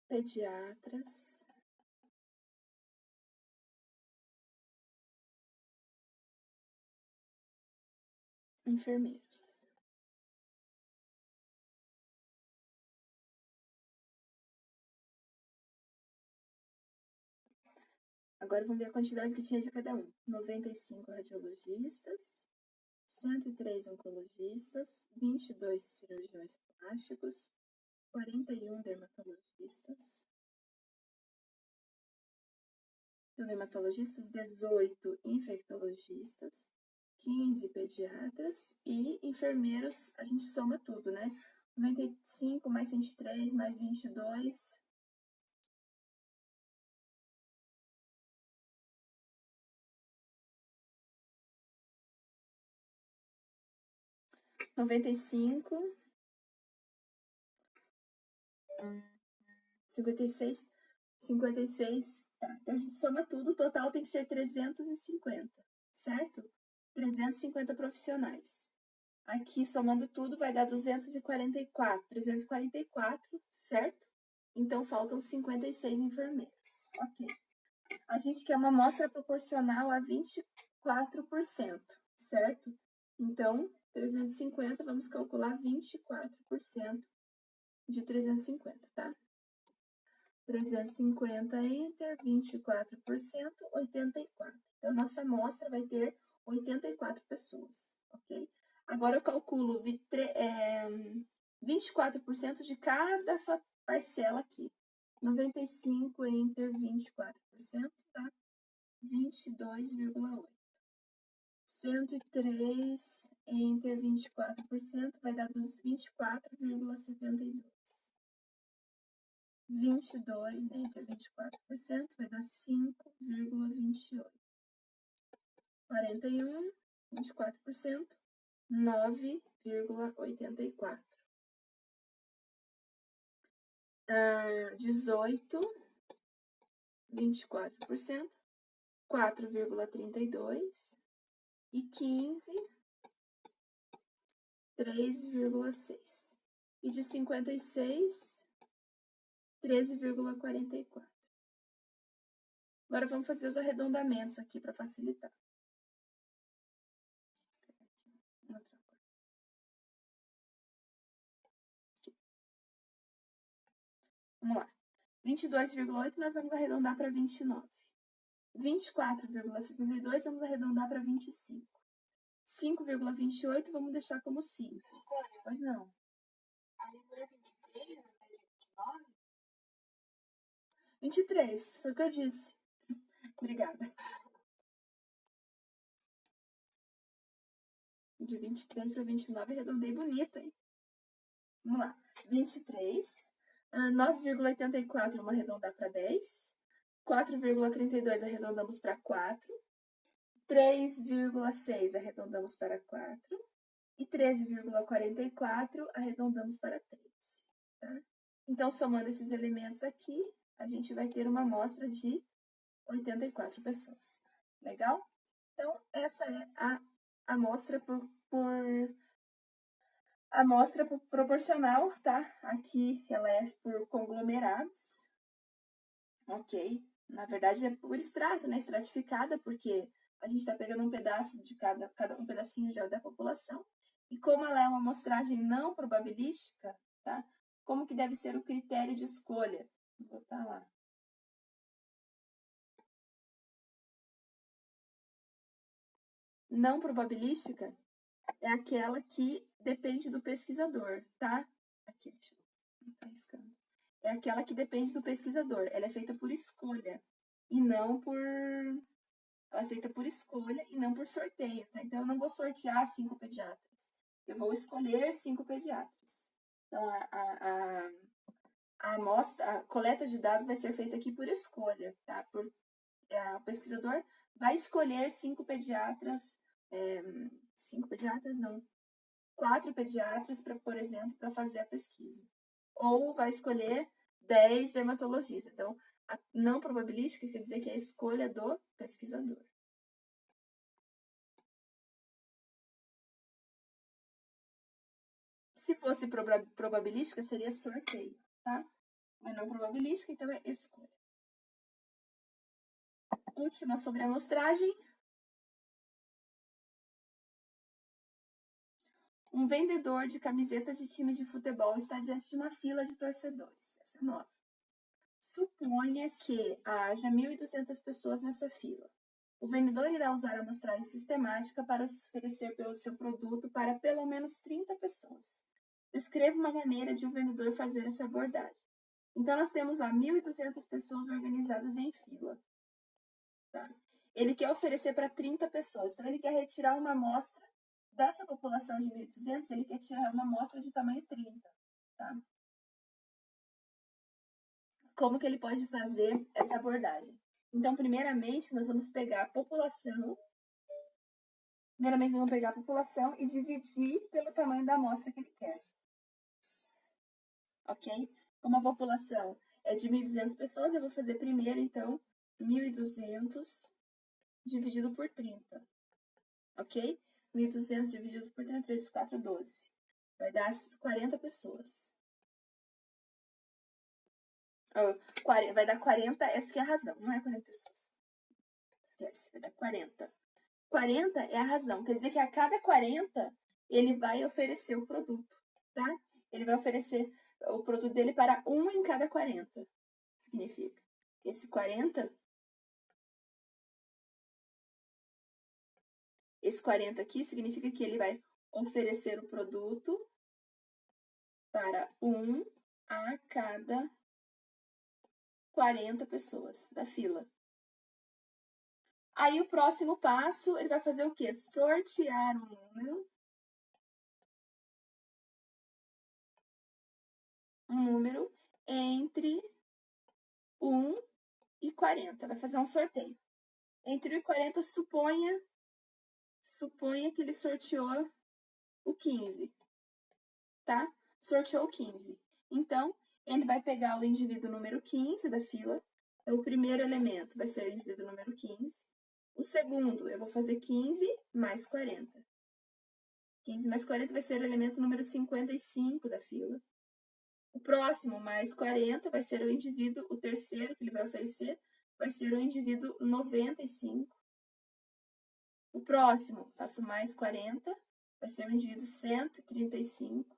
A: Pediatras. Enfermeiros. Agora vamos ver a quantidade que tinha de cada um. 95 radiologistas, 103 oncologistas, 22 cirurgiões plásticos, 41 dermatologistas. Dermatologistas, 18 infectologistas, 15 pediatras e enfermeiros, a gente soma tudo, né? 95 mais 103 mais 22. Noventa e cinco, 56, 56. Tá, então a gente soma tudo, o total tem que ser 350, certo? 350 profissionais. Aqui, somando tudo, vai dar 244, 344, certo? Então, faltam 56 enfermeiros. Ok. A gente quer uma amostra proporcional a 24%, certo? Então, 350, vamos calcular 24% de 350, tá? 350 enter, 24%, 84. Então, nossa amostra vai ter 84 pessoas, ok? Agora, eu calculo 24% de cada parcela aqui. 95 enter, 24%, tá? 22,8. 103 enter, 24%, vai dar 24,72. 22 entre 24%, vai dar 5,28. 41, 24%, 9,84. 18, 24%, 4,32. E 15, 3,6. E de 56, 13,44. Agora vamos fazer os arredondamentos aqui para facilitar. Vamos lá. 22,8 nós vamos arredondar para 29. 24,72 vamos arredondar para 25. 5,28 vamos deixar como 5.
B: Sônia,
A: Pois não.
B: a número 23 ao invés de 29?
A: 23, foi o que eu disse. Obrigada. De 23 para 29, arredondei bonito, hein? Vamos lá. 23. 9,84 vamos arredondar para 10. 4,32 arredondamos para 4. 3,6 arredondamos para 4. E 13,44 arredondamos para 3. Tá? Então, somando esses elementos aqui, a gente vai ter uma amostra de 84 pessoas. Legal? Então, essa é a amostra amostra proporcional, tá? Aqui ela é por conglomerados, ok? Na verdade é por extrato, né? Estratificada, porque a gente está pegando um pedaço de cada um pedacinho já da população. E como ela é uma amostragem não probabilística, tá? Como que deve ser o critério de escolha? Vou botar lá. Não probabilística é aquela que depende do pesquisador, tá? Aqui, deixa eu tá riscando. É aquela que depende do pesquisador. Ela é feita por escolha e não por. Ela é feita por escolha e não por sorteio, tá? Então, eu não vou sortear 5 pediatras. Eu vou escolher 5 pediatras. Então, a amostra, a coleta de dados vai ser feita aqui por escolha, tá? O pesquisador vai escolher 5 pediatras, 5 pediatras não, 4 pediatras, por exemplo, para fazer a pesquisa. Ou vai escolher 10 dermatologistas. Então, a não probabilística quer dizer que é a escolha do pesquisador. Se fosse probabilística, seria sorteio, tá? Mas não probabilística, então é escolha. Última sobre a amostragem. Um vendedor de camisetas de time de futebol está diante de uma fila de torcedores. Essa é nova. Suponha que haja 1.200 pessoas nessa fila. O vendedor irá usar a amostragem sistemática para oferecer pelo seu produto para pelo menos 30 pessoas. Descreva uma maneira de o vendedor fazer essa abordagem. Então, nós temos lá 1.200 pessoas organizadas em fila. Tá? Ele quer oferecer para 30 pessoas. Então, ele quer retirar uma amostra dessa população de 1.200, ele quer tirar uma amostra de tamanho 30. Tá? Como que ele pode fazer essa abordagem? Então, primeiramente, nós vamos pegar a população. Primeiramente, nós vamos pegar a população e dividir pelo tamanho da amostra que ele quer. Ok? Como a população é de 1.200 pessoas, eu vou fazer primeiro, então, 1.200 dividido por 30. Ok? 1.200 dividido por 30, 3, 4, 12. Vai dar 40 pessoas. Vai dar 40, essa que é a razão, não é 40 pessoas. Esquece, vai dar 40. 40 é a razão, quer dizer que a cada 40 ele vai oferecer o produto, tá? Ele vai oferecer o produto dele para um em cada 40. Significa esse 40, esse 40 aqui significa que ele vai oferecer o produto para um a cada 40 pessoas da fila. Aí o próximo passo, ele vai fazer o quê? Sortear um número entre 1 e 40. Vai fazer um sorteio. Entre 1 e 40, suponha que ele sorteou o 15, tá? Sorteou o 15. Então, ele vai pegar o indivíduo número 15 da fila. Então, o primeiro elemento vai ser o indivíduo número 15. O segundo, eu vou fazer 15 mais 40. 15 mais 40 vai ser o elemento número 55 da fila. O próximo, mais 40, vai ser o indivíduo, o terceiro que ele vai oferecer, vai ser o indivíduo 95. O próximo, faço mais 40, vai ser o indivíduo 135.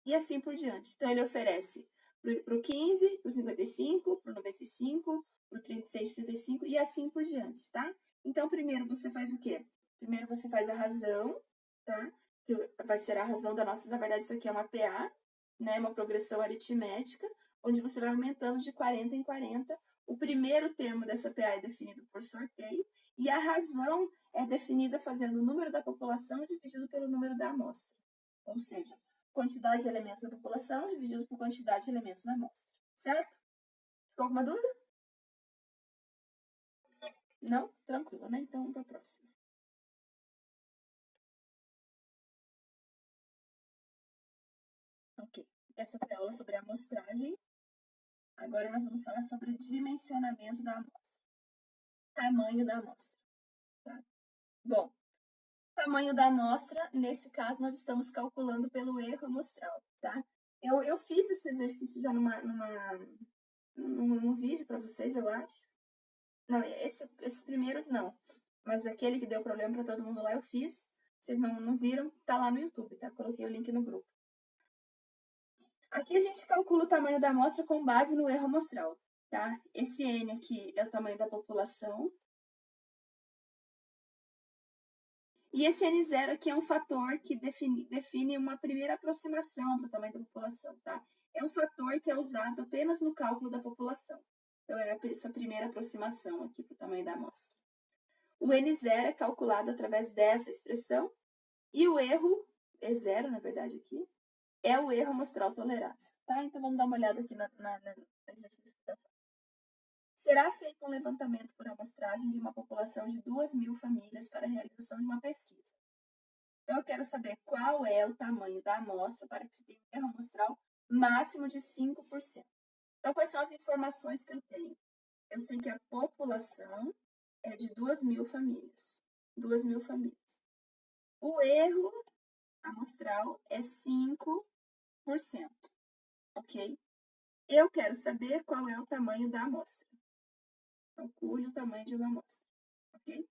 A: E assim por diante. Então, ele oferece para o 15, para o 55, para o 95, para o 36, 35 e assim por diante, tá? Então, primeiro você faz o quê? Primeiro você faz a razão, tá? Que vai ser a razão da nossa, na verdade, isso aqui é uma PA, né? Uma progressão aritmética, onde você vai aumentando de 40 em 40. O primeiro termo dessa PA é definido por sorteio e a razão é definida fazendo o número da população dividido pelo número da amostra. Ou seja, quantidade de elementos da população divididos por quantidade de elementos na amostra. Certo? Ficou alguma dúvida? Não? Tranquilo, né? Então, vamos para a próxima. Ok. Essa foi a aula sobre a amostragem. Agora nós vamos falar sobre o dimensionamento da amostra. tamanho da amostra. Tá? Bom, tamanho da amostra, nesse caso, nós estamos calculando pelo erro amostral, tá? Eu fiz esse exercício já num vídeo para vocês, eu acho. Não, esses primeiros não. Mas aquele que deu problema para todo mundo lá, eu fiz. Vocês não viram, tá lá no YouTube, tá? Coloquei o link no grupo. Aqui a gente calcula o tamanho da amostra com base no erro amostral, tá? Esse N aqui é o tamanho da população. E esse N0 aqui é um fator que define uma primeira aproximação para o tamanho da população, tá? É um fator que é usado apenas no cálculo da população. Então, é essa primeira aproximação aqui para o tamanho da amostra. O N0 é calculado através dessa expressão e o erro, E0, na verdade, aqui, é o erro amostral tolerável, tá? Então, vamos dar uma olhada aqui no exercício que eu faço. Será feito um levantamento por amostragem de uma população de 2.000 famílias para a realização de uma pesquisa. Então, eu quero saber qual é o tamanho da amostra para que se tenha um erro amostral máximo de 5%. Então, quais são as informações que eu tenho? Eu sei que a população é de 2.000 famílias. 2.000 famílias. O erro amostral é 5%, ok? Eu quero saber qual é o tamanho da amostra. Calcule o tamanho de uma amostra, ok?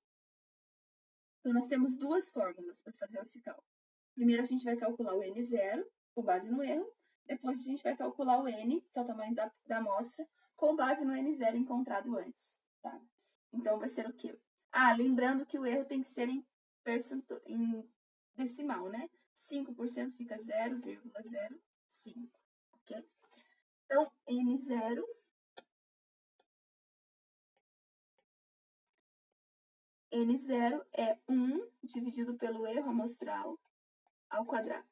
A: Então, nós temos duas fórmulas para fazer esse cálculo. Primeiro, a gente vai calcular o N0, com base no erro. Depois, a gente vai calcular o N, que é o tamanho da amostra, com base no N0 encontrado antes, tá? Então, vai ser o quê? Lembrando que o erro tem que ser em decimal, né? 5% fica 0,05, ok? Então, N0 é 1 dividido pelo erro amostral ao quadrado.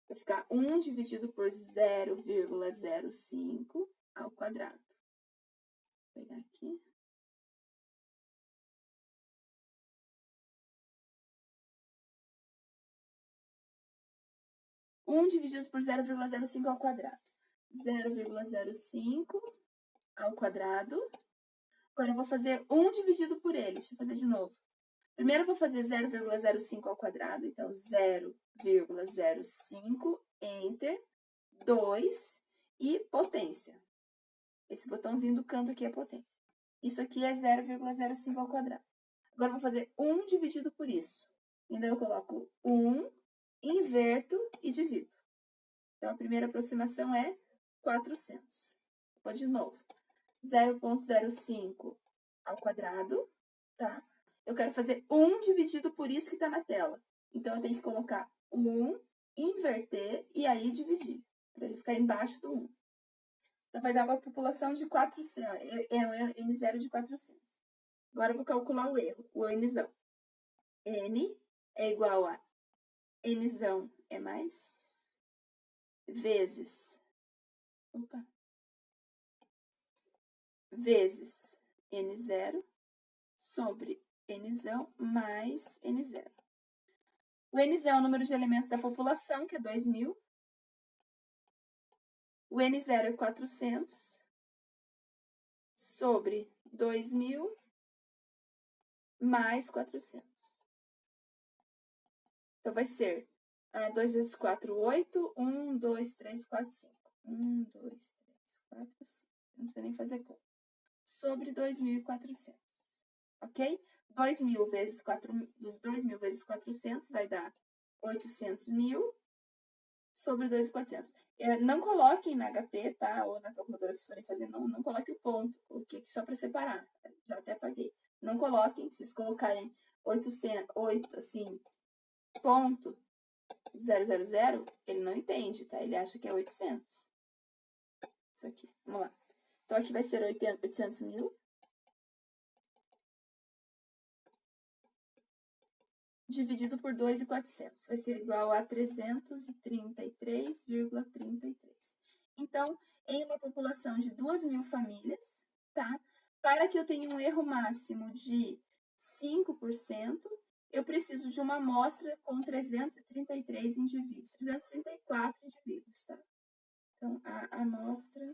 A: Vai ficar 1 dividido por 0,05 ao quadrado. Vou pegar aqui. Um dividido por 0,05 ao quadrado. 0,05 ao quadrado. Agora eu vou fazer 1 dividido por ele. Deixa eu fazer de novo. Primeiro eu vou fazer 0,05 ao quadrado. Então, 0,05, Enter, 2 e potência. Esse botãozinho do canto aqui é potência. Isso aqui é 0,05 ao quadrado. Agora eu vou fazer 1 dividido por isso. Então, eu coloco 1, inverto e divido. Então, a primeira aproximação é 400. Vou de novo. 0,05 ao quadrado, tá? Eu quero fazer 1 dividido por isso que está na tela. Então, eu tenho que colocar 1, inverter e aí dividir, para ele ficar embaixo do 1. Então, vai dar uma população de 400, N0 de 400. Agora, eu vou calcular o erro, o Nzão. N é igual a Nzão é mais vezes N0 sobre Nzão mais N0. O Nzão é o número de elementos da população, que é 2.000. O N0 é 400 sobre 2.000 mais 400. Então, vai ser 2 vezes 4, 8. 1, 2, 3, 4, 5. 1, 2, 3, 4, 5. Não precisa nem fazer conta. Sobre 2.400. Ok? 2.000 vezes 4, dos 2.000 vezes 400 vai dar 800.000 sobre 2.400. Não coloquem na HP, tá? Ou na calculadora, se forem fazer, não coloque o ponto. Coloquei só para separar. Já até apaguei. Não coloquem, se vocês colocarem 8, assim, ponto 000, ele não entende, tá? Ele acha que é 800. Isso aqui, vamos lá. Então, aqui vai ser 800.000. Dividido por 2.400. Vai ser igual a 333,33. Então, em uma população de 2.000 famílias, tá? Para que eu tenha um erro máximo de 5%, eu preciso de uma amostra com 333 indivíduos, 334 indivíduos, tá? Então, a amostra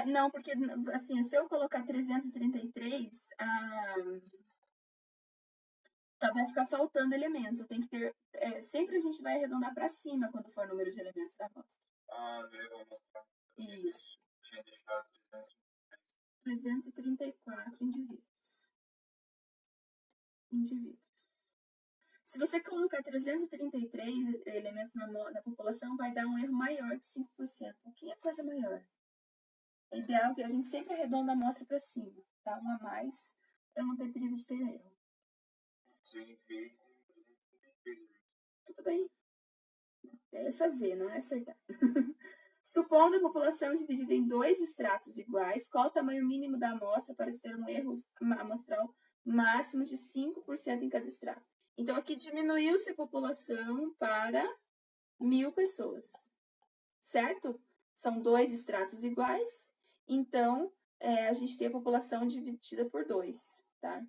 A: Não, porque, assim, se eu colocar 333, vai ficar faltando elementos. Eu tenho que ter... sempre a gente vai arredondar para cima quando for o número de elementos da amostra.
C: Eu vou mostrar.
A: Isso.
C: Tinha deixado
A: 334 indivíduos. Se você colocar 333 elementos na população, vai dar um erro maior de 5%. O que é coisa maior? É ideal que a gente sempre arredonda a amostra para cima, tá? Um a mais, para não ter perigo de ter erro. Tudo bem. É fazer, não é acertar. Supondo a população dividida em 2 estratos iguais, qual o tamanho mínimo da amostra para se ter um erro amostral máximo de 5% em cada extrato? Então, aqui diminuiu-se a população para 1.000 pessoas, certo? São 2 estratos iguais, então a gente tem a população dividida por 2, tá?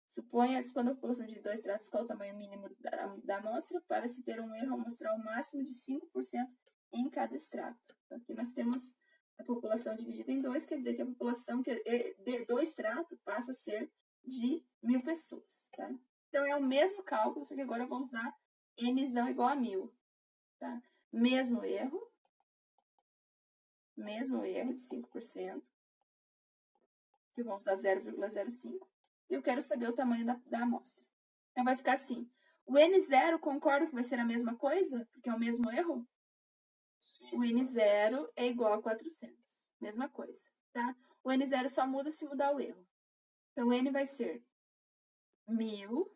A: Suponha quando a população de 2 estratos, qual o tamanho mínimo da amostra para se ter um erro amostral máximo de 5% em cada extrato. Então, aqui nós temos a população dividida em 2, quer dizer que a população do extrato passa a ser de 1.000 pessoas, tá? Então, é o mesmo cálculo, só que agora eu vou usar n igual a 1.000, tá? Mesmo erro de 5%, que eu vou usar 0,05, e eu quero saber o tamanho da amostra. Então, vai ficar assim. O N0, concordo que vai ser a mesma coisa? Porque é o mesmo erro? Sim. O N0 é igual a 400. Mesma coisa, tá? O N0 só muda se mudar o erro. Então, N vai ser 1.000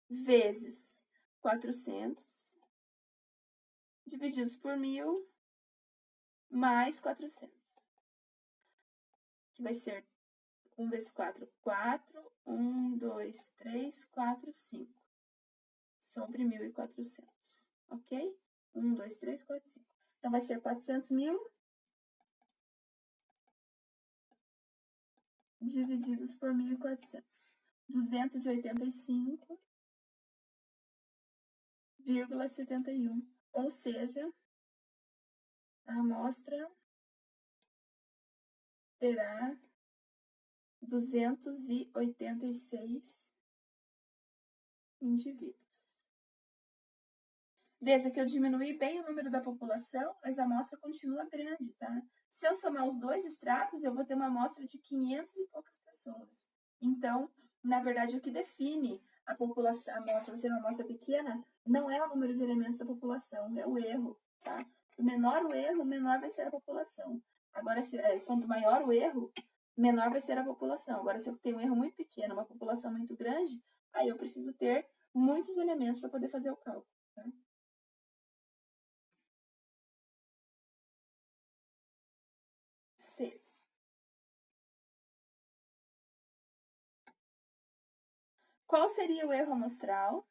A: vezes 400 divididos por 1.000 mais 400. Que vai ser 1 vezes 4, 4. 1, 2, 3, 4, 5. Sobre 1.400. Ok? 1, 2, 3, 4, 5. Então, vai ser 400.000 divididos por 1.400. 285,71. Ou seja, a amostra terá 286 indivíduos. Veja que eu diminui bem o número da população, mas a amostra continua grande, tá? Se eu somar os 2 extratos, eu vou ter uma amostra de 500 e poucas pessoas. Então, na verdade, o que define a população, a amostra ser uma amostra pequena, não é o número de elementos da população, é o erro, tá? O menor o erro, menor vai ser a população. Agora, quanto maior o erro, menor vai ser a população. Agora, se eu tenho um erro muito pequeno, uma população muito grande, aí eu preciso ter muitos elementos para poder fazer o cálculo, tá? C. Qual seria o erro amostral?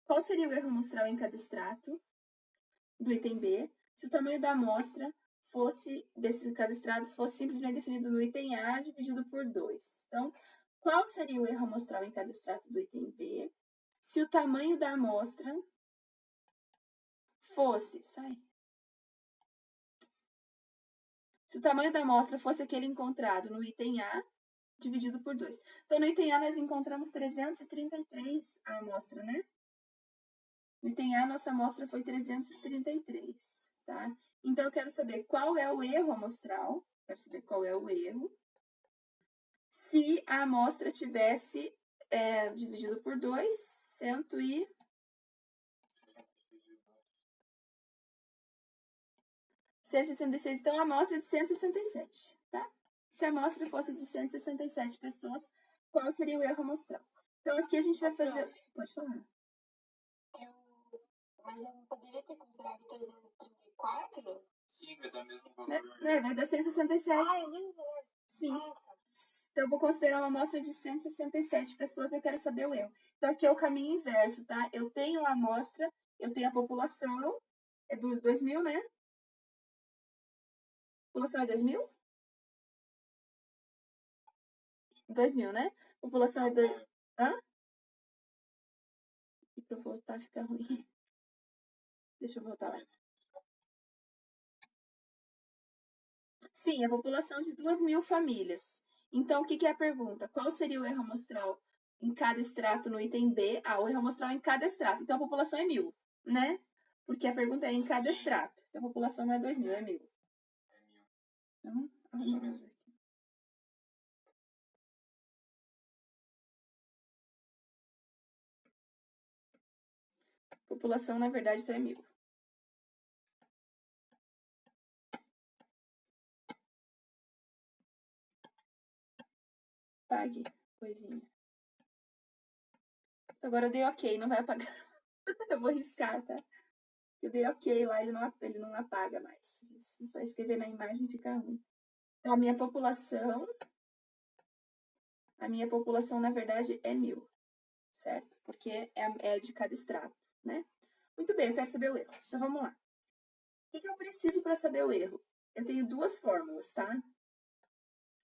A: Qual seria o erro amostral em cada extrato do item B se o tamanho da amostra cada extrato fosse simplesmente definido no item A dividido por 2? Então, qual seria o erro amostral em cada extrato do item B se o tamanho da amostra fosse... Se o tamanho da amostra fosse aquele encontrado no item A dividido por 2. Então, no item A, nós encontramos 333 a amostra, né? No item A, nossa amostra foi 333, tá? Então, eu quero saber qual é o erro amostral. Quero saber qual é o erro. Se a amostra tivesse dividido por 2, 166. Então, a amostra é de 167, tá? Se a amostra fosse de 167 pessoas, qual seria o erro amostral? Então, aqui a gente vai fazer... Pode falar.
B: Mas eu não poderia ter considerado 334?
C: Sim, vai dar o mesmo valor.
A: Vai dar 167.
B: É o mesmo valor?
A: Sim. Tá. Então, eu vou considerar uma amostra de 167 pessoas e eu quero saber o erro. Então, aqui é o caminho inverso, tá? Eu tenho a amostra, eu tenho a população, é dos 2.000, né? A população é 2.000? 2.000, né? A população é 2... Hã? E pra eu voltar, fica ruim. Deixa eu voltar lá. Sim, a população de 2.000 famílias. Então, o que é a pergunta? Qual seria o erro amostral em cada extrato no item B? O erro amostral em cada extrato. Então, a população é 1.000, né? Porque a pergunta é em cada extrato. Então, a população não é 2.000, é 1.000. Então, arrumamos aqui. População, na verdade, então é 1.000. Pague, coisinha. Agora eu dei ok, não vai apagar. Eu vou riscar, tá? Eu dei ok lá, ele não apaga mais. Para escrever na imagem fica ruim. Então, a minha população, na verdade, é 1.000, certo? Porque é de cada extrato, né? Muito bem, eu quero saber o erro. Então, vamos lá. O que eu preciso para saber o erro? Eu tenho duas fórmulas, tá?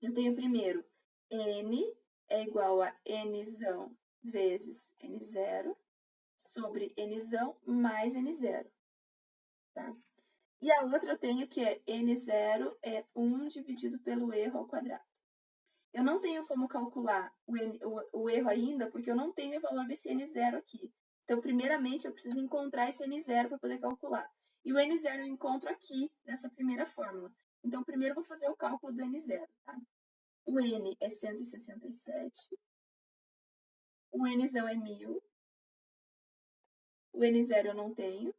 A: Eu tenho primeiro, N é igual a Nzão vezes N0 sobre Nzão mais N0, tá? E a outra eu tenho que é N0 é 1 dividido pelo erro ao quadrado. Eu não tenho como calcular o erro ainda, porque eu não tenho o valor desse N0 aqui. Então, primeiramente, eu preciso encontrar esse N0 para poder calcular. E o N0 eu encontro aqui, nessa primeira fórmula. Então, primeiro eu vou fazer o cálculo do N0, tá? O N é 167. O Nzão é 1.000. O N0 eu não tenho.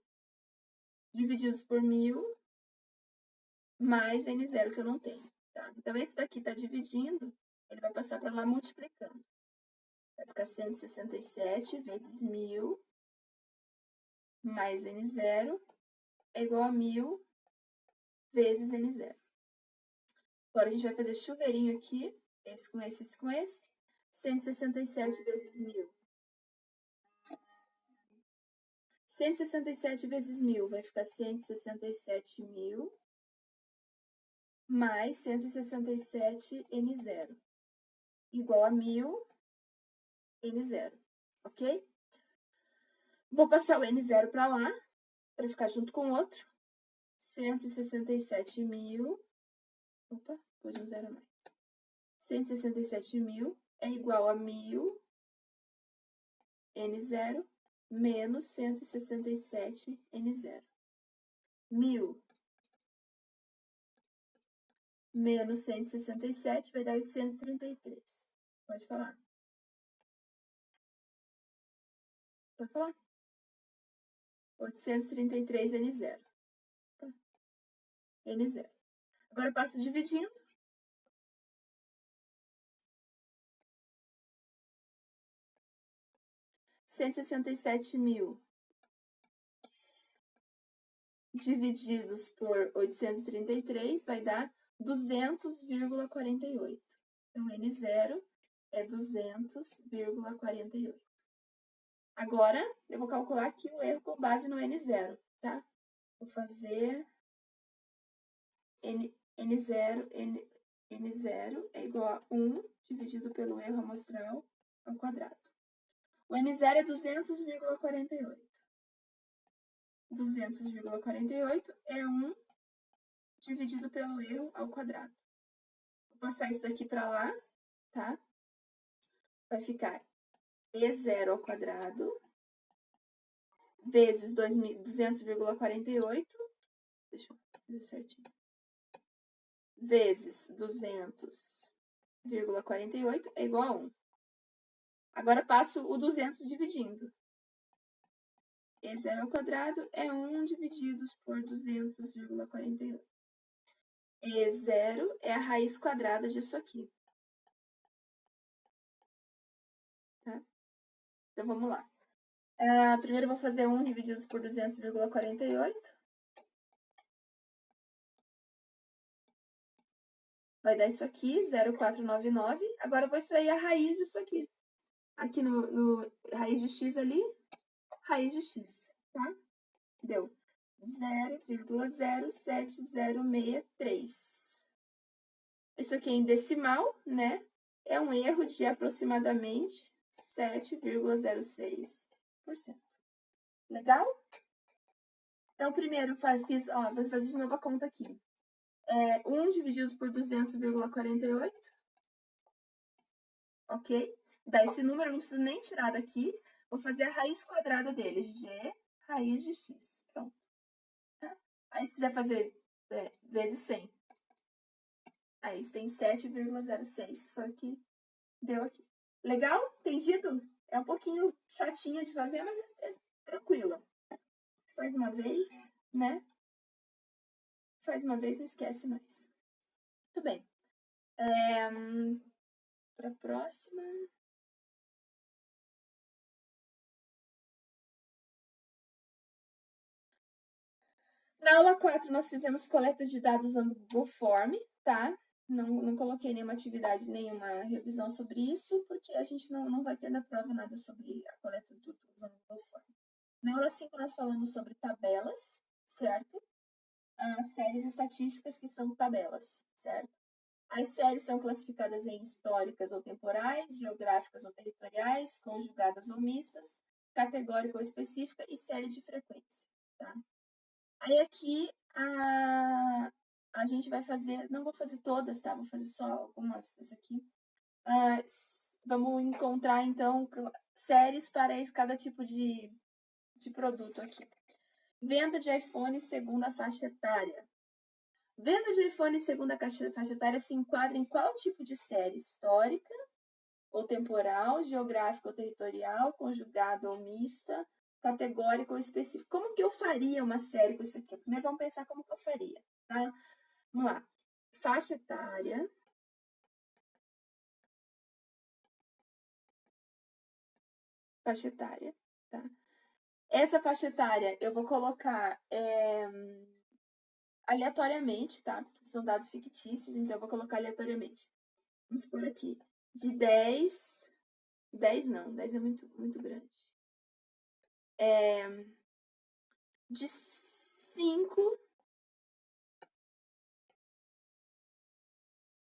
A: Divididos por 1.000, mais N0 que eu não tenho. Tá? Então, esse daqui está dividindo, ele vai passar para lá multiplicando. Vai ficar 167 vezes 1.000 mais N0 é igual a 1.000 vezes N0. Agora, a gente vai fazer chuveirinho aqui, esse com esse, esse com esse. 167 vezes 1.000. 167 vezes 1.000 vai ficar 167.000 mais 167 N0 igual a 1.000 N0, ok? Vou passar o N0 para lá, para ficar junto com o outro. 167.000. Opa, pôs um zero a mais. 167.000 é igual a 1.000 N0 menos 167 N0. 1.000 menos 167 vai dar 833. Pode falar. Pode falar. 833 N0. N0. Agora eu passo dividindo. 167.000 divididos por 833 vai dar 200,48. Então, N0 é 200,48. Agora, eu vou calcular aqui o erro com base no N0, tá? Vou fazer N0 é igual a 1 dividido pelo erro amostral ao quadrado. O N0 é 200,48. 200,48 é 1 dividido pelo erro ao quadrado. Vou passar isso daqui para lá, tá? Vai ficar E0 ao quadrado vezes 200,48. Deixa eu fazer certinho. Vezes 200,48 é igual a 1. Agora passo o 200 dividindo. E0 ao quadrado é 1 divididos por 200,48. E0 é a raiz quadrada disso aqui. Tá? Então, vamos lá. Primeiro eu vou fazer 1 divididos por 200,48. Vai dar isso aqui, 0,499. Agora eu vou extrair a raiz disso aqui. Aqui no raiz de x ali, raiz de x, tá? Deu 0,07063. Isso aqui é em decimal, né? É um erro de aproximadamente 7,06%. Legal? Então, primeiro vou fazer de novo a conta aqui. 1 dividido por 200,48. Ok? Daí esse número eu não preciso nem tirar daqui. Vou fazer a raiz quadrada dele. G raiz de x. Pronto. Tá? Aí se quiser fazer vezes 100. Aí você tem 7,06, que foi o que deu aqui. Legal? Entendido? É um pouquinho chatinha de fazer, mas é tranquila. Faz uma vez, né? Faz uma vez e esquece mais. Muito bem. Para a próxima. Na aula 4, nós fizemos coleta de dados usando o Google Form, tá? Não coloquei nenhuma atividade, nenhuma revisão sobre isso, porque a gente não vai ter na prova nada sobre a coleta de dados usando o Google Form. Na aula 5, nós falamos sobre tabelas, certo? As séries estatísticas que são tabelas, certo? As séries são classificadas em históricas ou temporais, geográficas ou territoriais, conjugadas ou mistas, categórica ou específica e série de frequência, tá? Aí aqui a gente vai fazer, não vou fazer todas, tá? Vou fazer só algumas, essa aqui. Vamos encontrar, então, séries para cada tipo de produto aqui. Venda de iPhone segundo a faixa etária. Venda de iPhone segundo a faixa etária se enquadra em qual tipo de série? Histórica ou temporal, geográfica ou territorial, conjugada ou mista, categórica ou específica. Como que eu faria uma série com isso aqui? Primeiro vamos pensar como que eu faria, tá? Vamos lá. Faixa etária. Faixa etária, tá? Essa faixa etária eu vou colocar aleatoriamente, tá? São dados fictícios, então eu vou colocar aleatoriamente. Vamos por aqui. De 10 não, 10 é muito grande.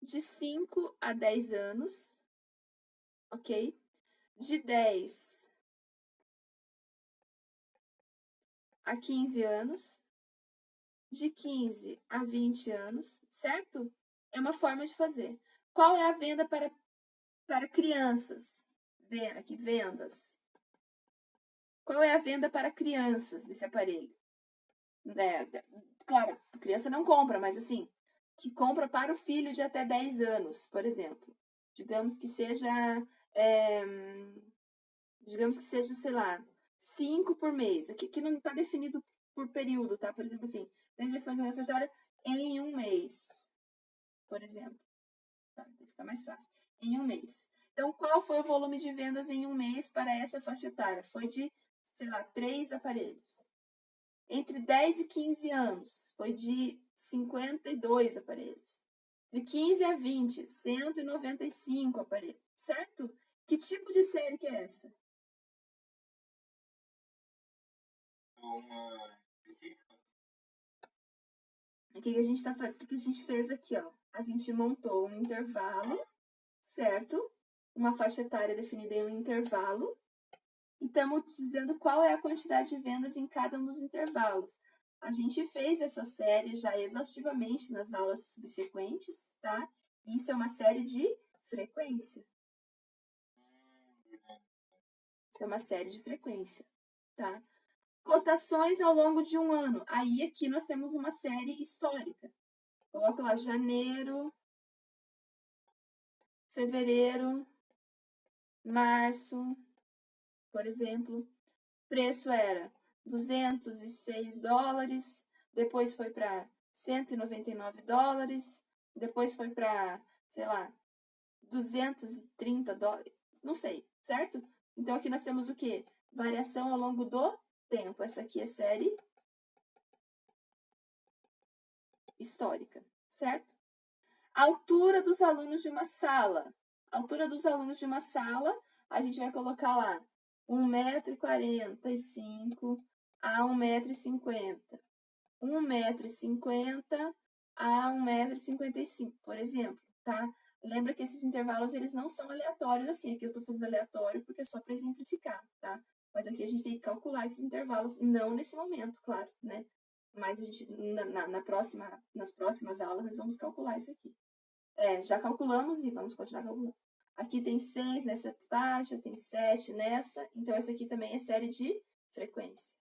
A: De 5 a 10 anos, ok? De 10 a 15 anos, de 15 a 20 anos, certo? É uma forma de fazer. Qual é a venda para crianças? Aqui, vendas. Qual é a venda para crianças desse aparelho? Claro, a criança não compra, mas assim, que compra para o filho de até 10 anos, por exemplo. Digamos que seja, sei lá, 5 por mês. Aqui que não está definido por período, tá? Por exemplo, assim, venda de refeitório em um mês, por exemplo. Tá? Fica mais fácil. Em um mês. Então, qual foi o volume de vendas em um mês para essa faixa etária? Foi de, sei lá, 3 aparelhos. Entre 10 e 15 anos, foi de 52 aparelhos. De 15 a 20, 195 aparelhos, certo? Que tipo de série que é essa?
C: Uma específica?
A: O que a gente está fazendo? O que a gente fez aqui, ó? A gente montou um intervalo, certo? Uma faixa etária definida em um intervalo. E estamos dizendo qual é a quantidade de vendas em cada um dos intervalos. A gente fez essa série já exaustivamente nas aulas subsequentes, tá? Isso é uma série de frequência. Isso é uma série de frequência, tá? Cotações ao longo de um ano. Aí aqui nós temos uma série histórica. Coloco lá janeiro, fevereiro, março, por exemplo. Preço era $206, depois foi para $199, depois foi para, sei lá, $230, não sei, certo? Então aqui nós temos o quê? Variação ao longo do tempo. Essa aqui é série histórica, certo? Altura dos alunos de uma sala. Altura dos alunos de uma sala, a gente vai colocar lá 1,45 m a 1,50 m. 1,50 m a 1,55 m, por exemplo, tá? Lembra que esses intervalos, eles não são aleatórios assim. Aqui eu estou fazendo aleatório porque é só para exemplificar, tá? Mas aqui a gente tem que calcular esses intervalos, não nesse momento, claro, né? Mas a gente, nas próximas aulas nós vamos calcular isso aqui. Já calculamos e vamos continuar calculando. Aqui tem 6 nessa faixa, tem 7 nessa. Então, essa aqui também é série de frequência.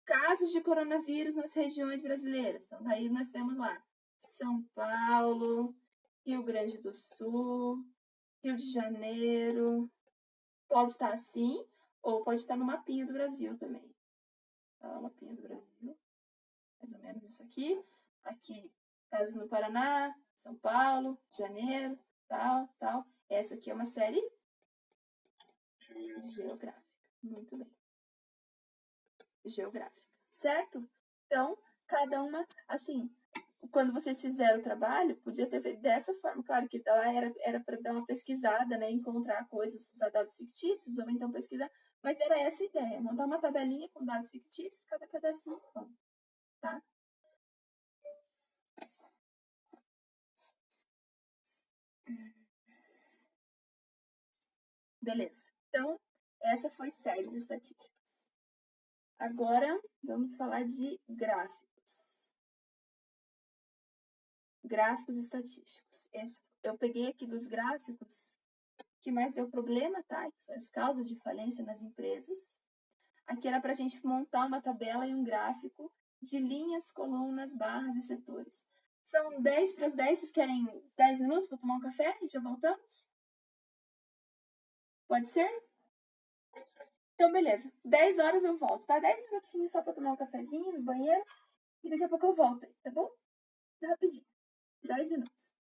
A: Casos de coronavírus nas regiões brasileiras. Então, daí nós temos lá São Paulo, Rio Grande do Sul, Rio de Janeiro. Pode estar assim, ou pode estar no mapinha do Brasil também. Tá, o mapinha do Brasil. Mais ou menos isso aqui. Aqui, casos no Paraná, São Paulo, Janeiro, tal. Essa aqui é uma série geográfica. Muito bem. Geográfica, certo? Então, cada uma, assim, quando vocês fizeram o trabalho, podia ter feito dessa forma. Claro que era para dar uma pesquisada, né? Encontrar coisas, usar dados fictícios, ou então pesquisar. Mas era essa a ideia, montar uma tabelinha com dados fictícios, cada pedacinho, tá? Beleza. Então, essa foi séries estatísticas. Agora, vamos falar de gráficos. Gráficos estatísticos. Eu peguei aqui dos gráficos que mais deu problema, tá? Que foi as causas de falência nas empresas. Aqui era para a gente montar uma tabela e um gráfico de linhas, colunas, barras e setores. São 10 para as 10. Vocês querem 10 minutos para tomar um café e já voltamos? Pode ser? Então, beleza. 10 horas eu volto, tá? 10 minutinhos só para tomar um cafezinho no banheiro. E daqui a pouco eu volto, tá bom? Rapidinho. 10 minutos.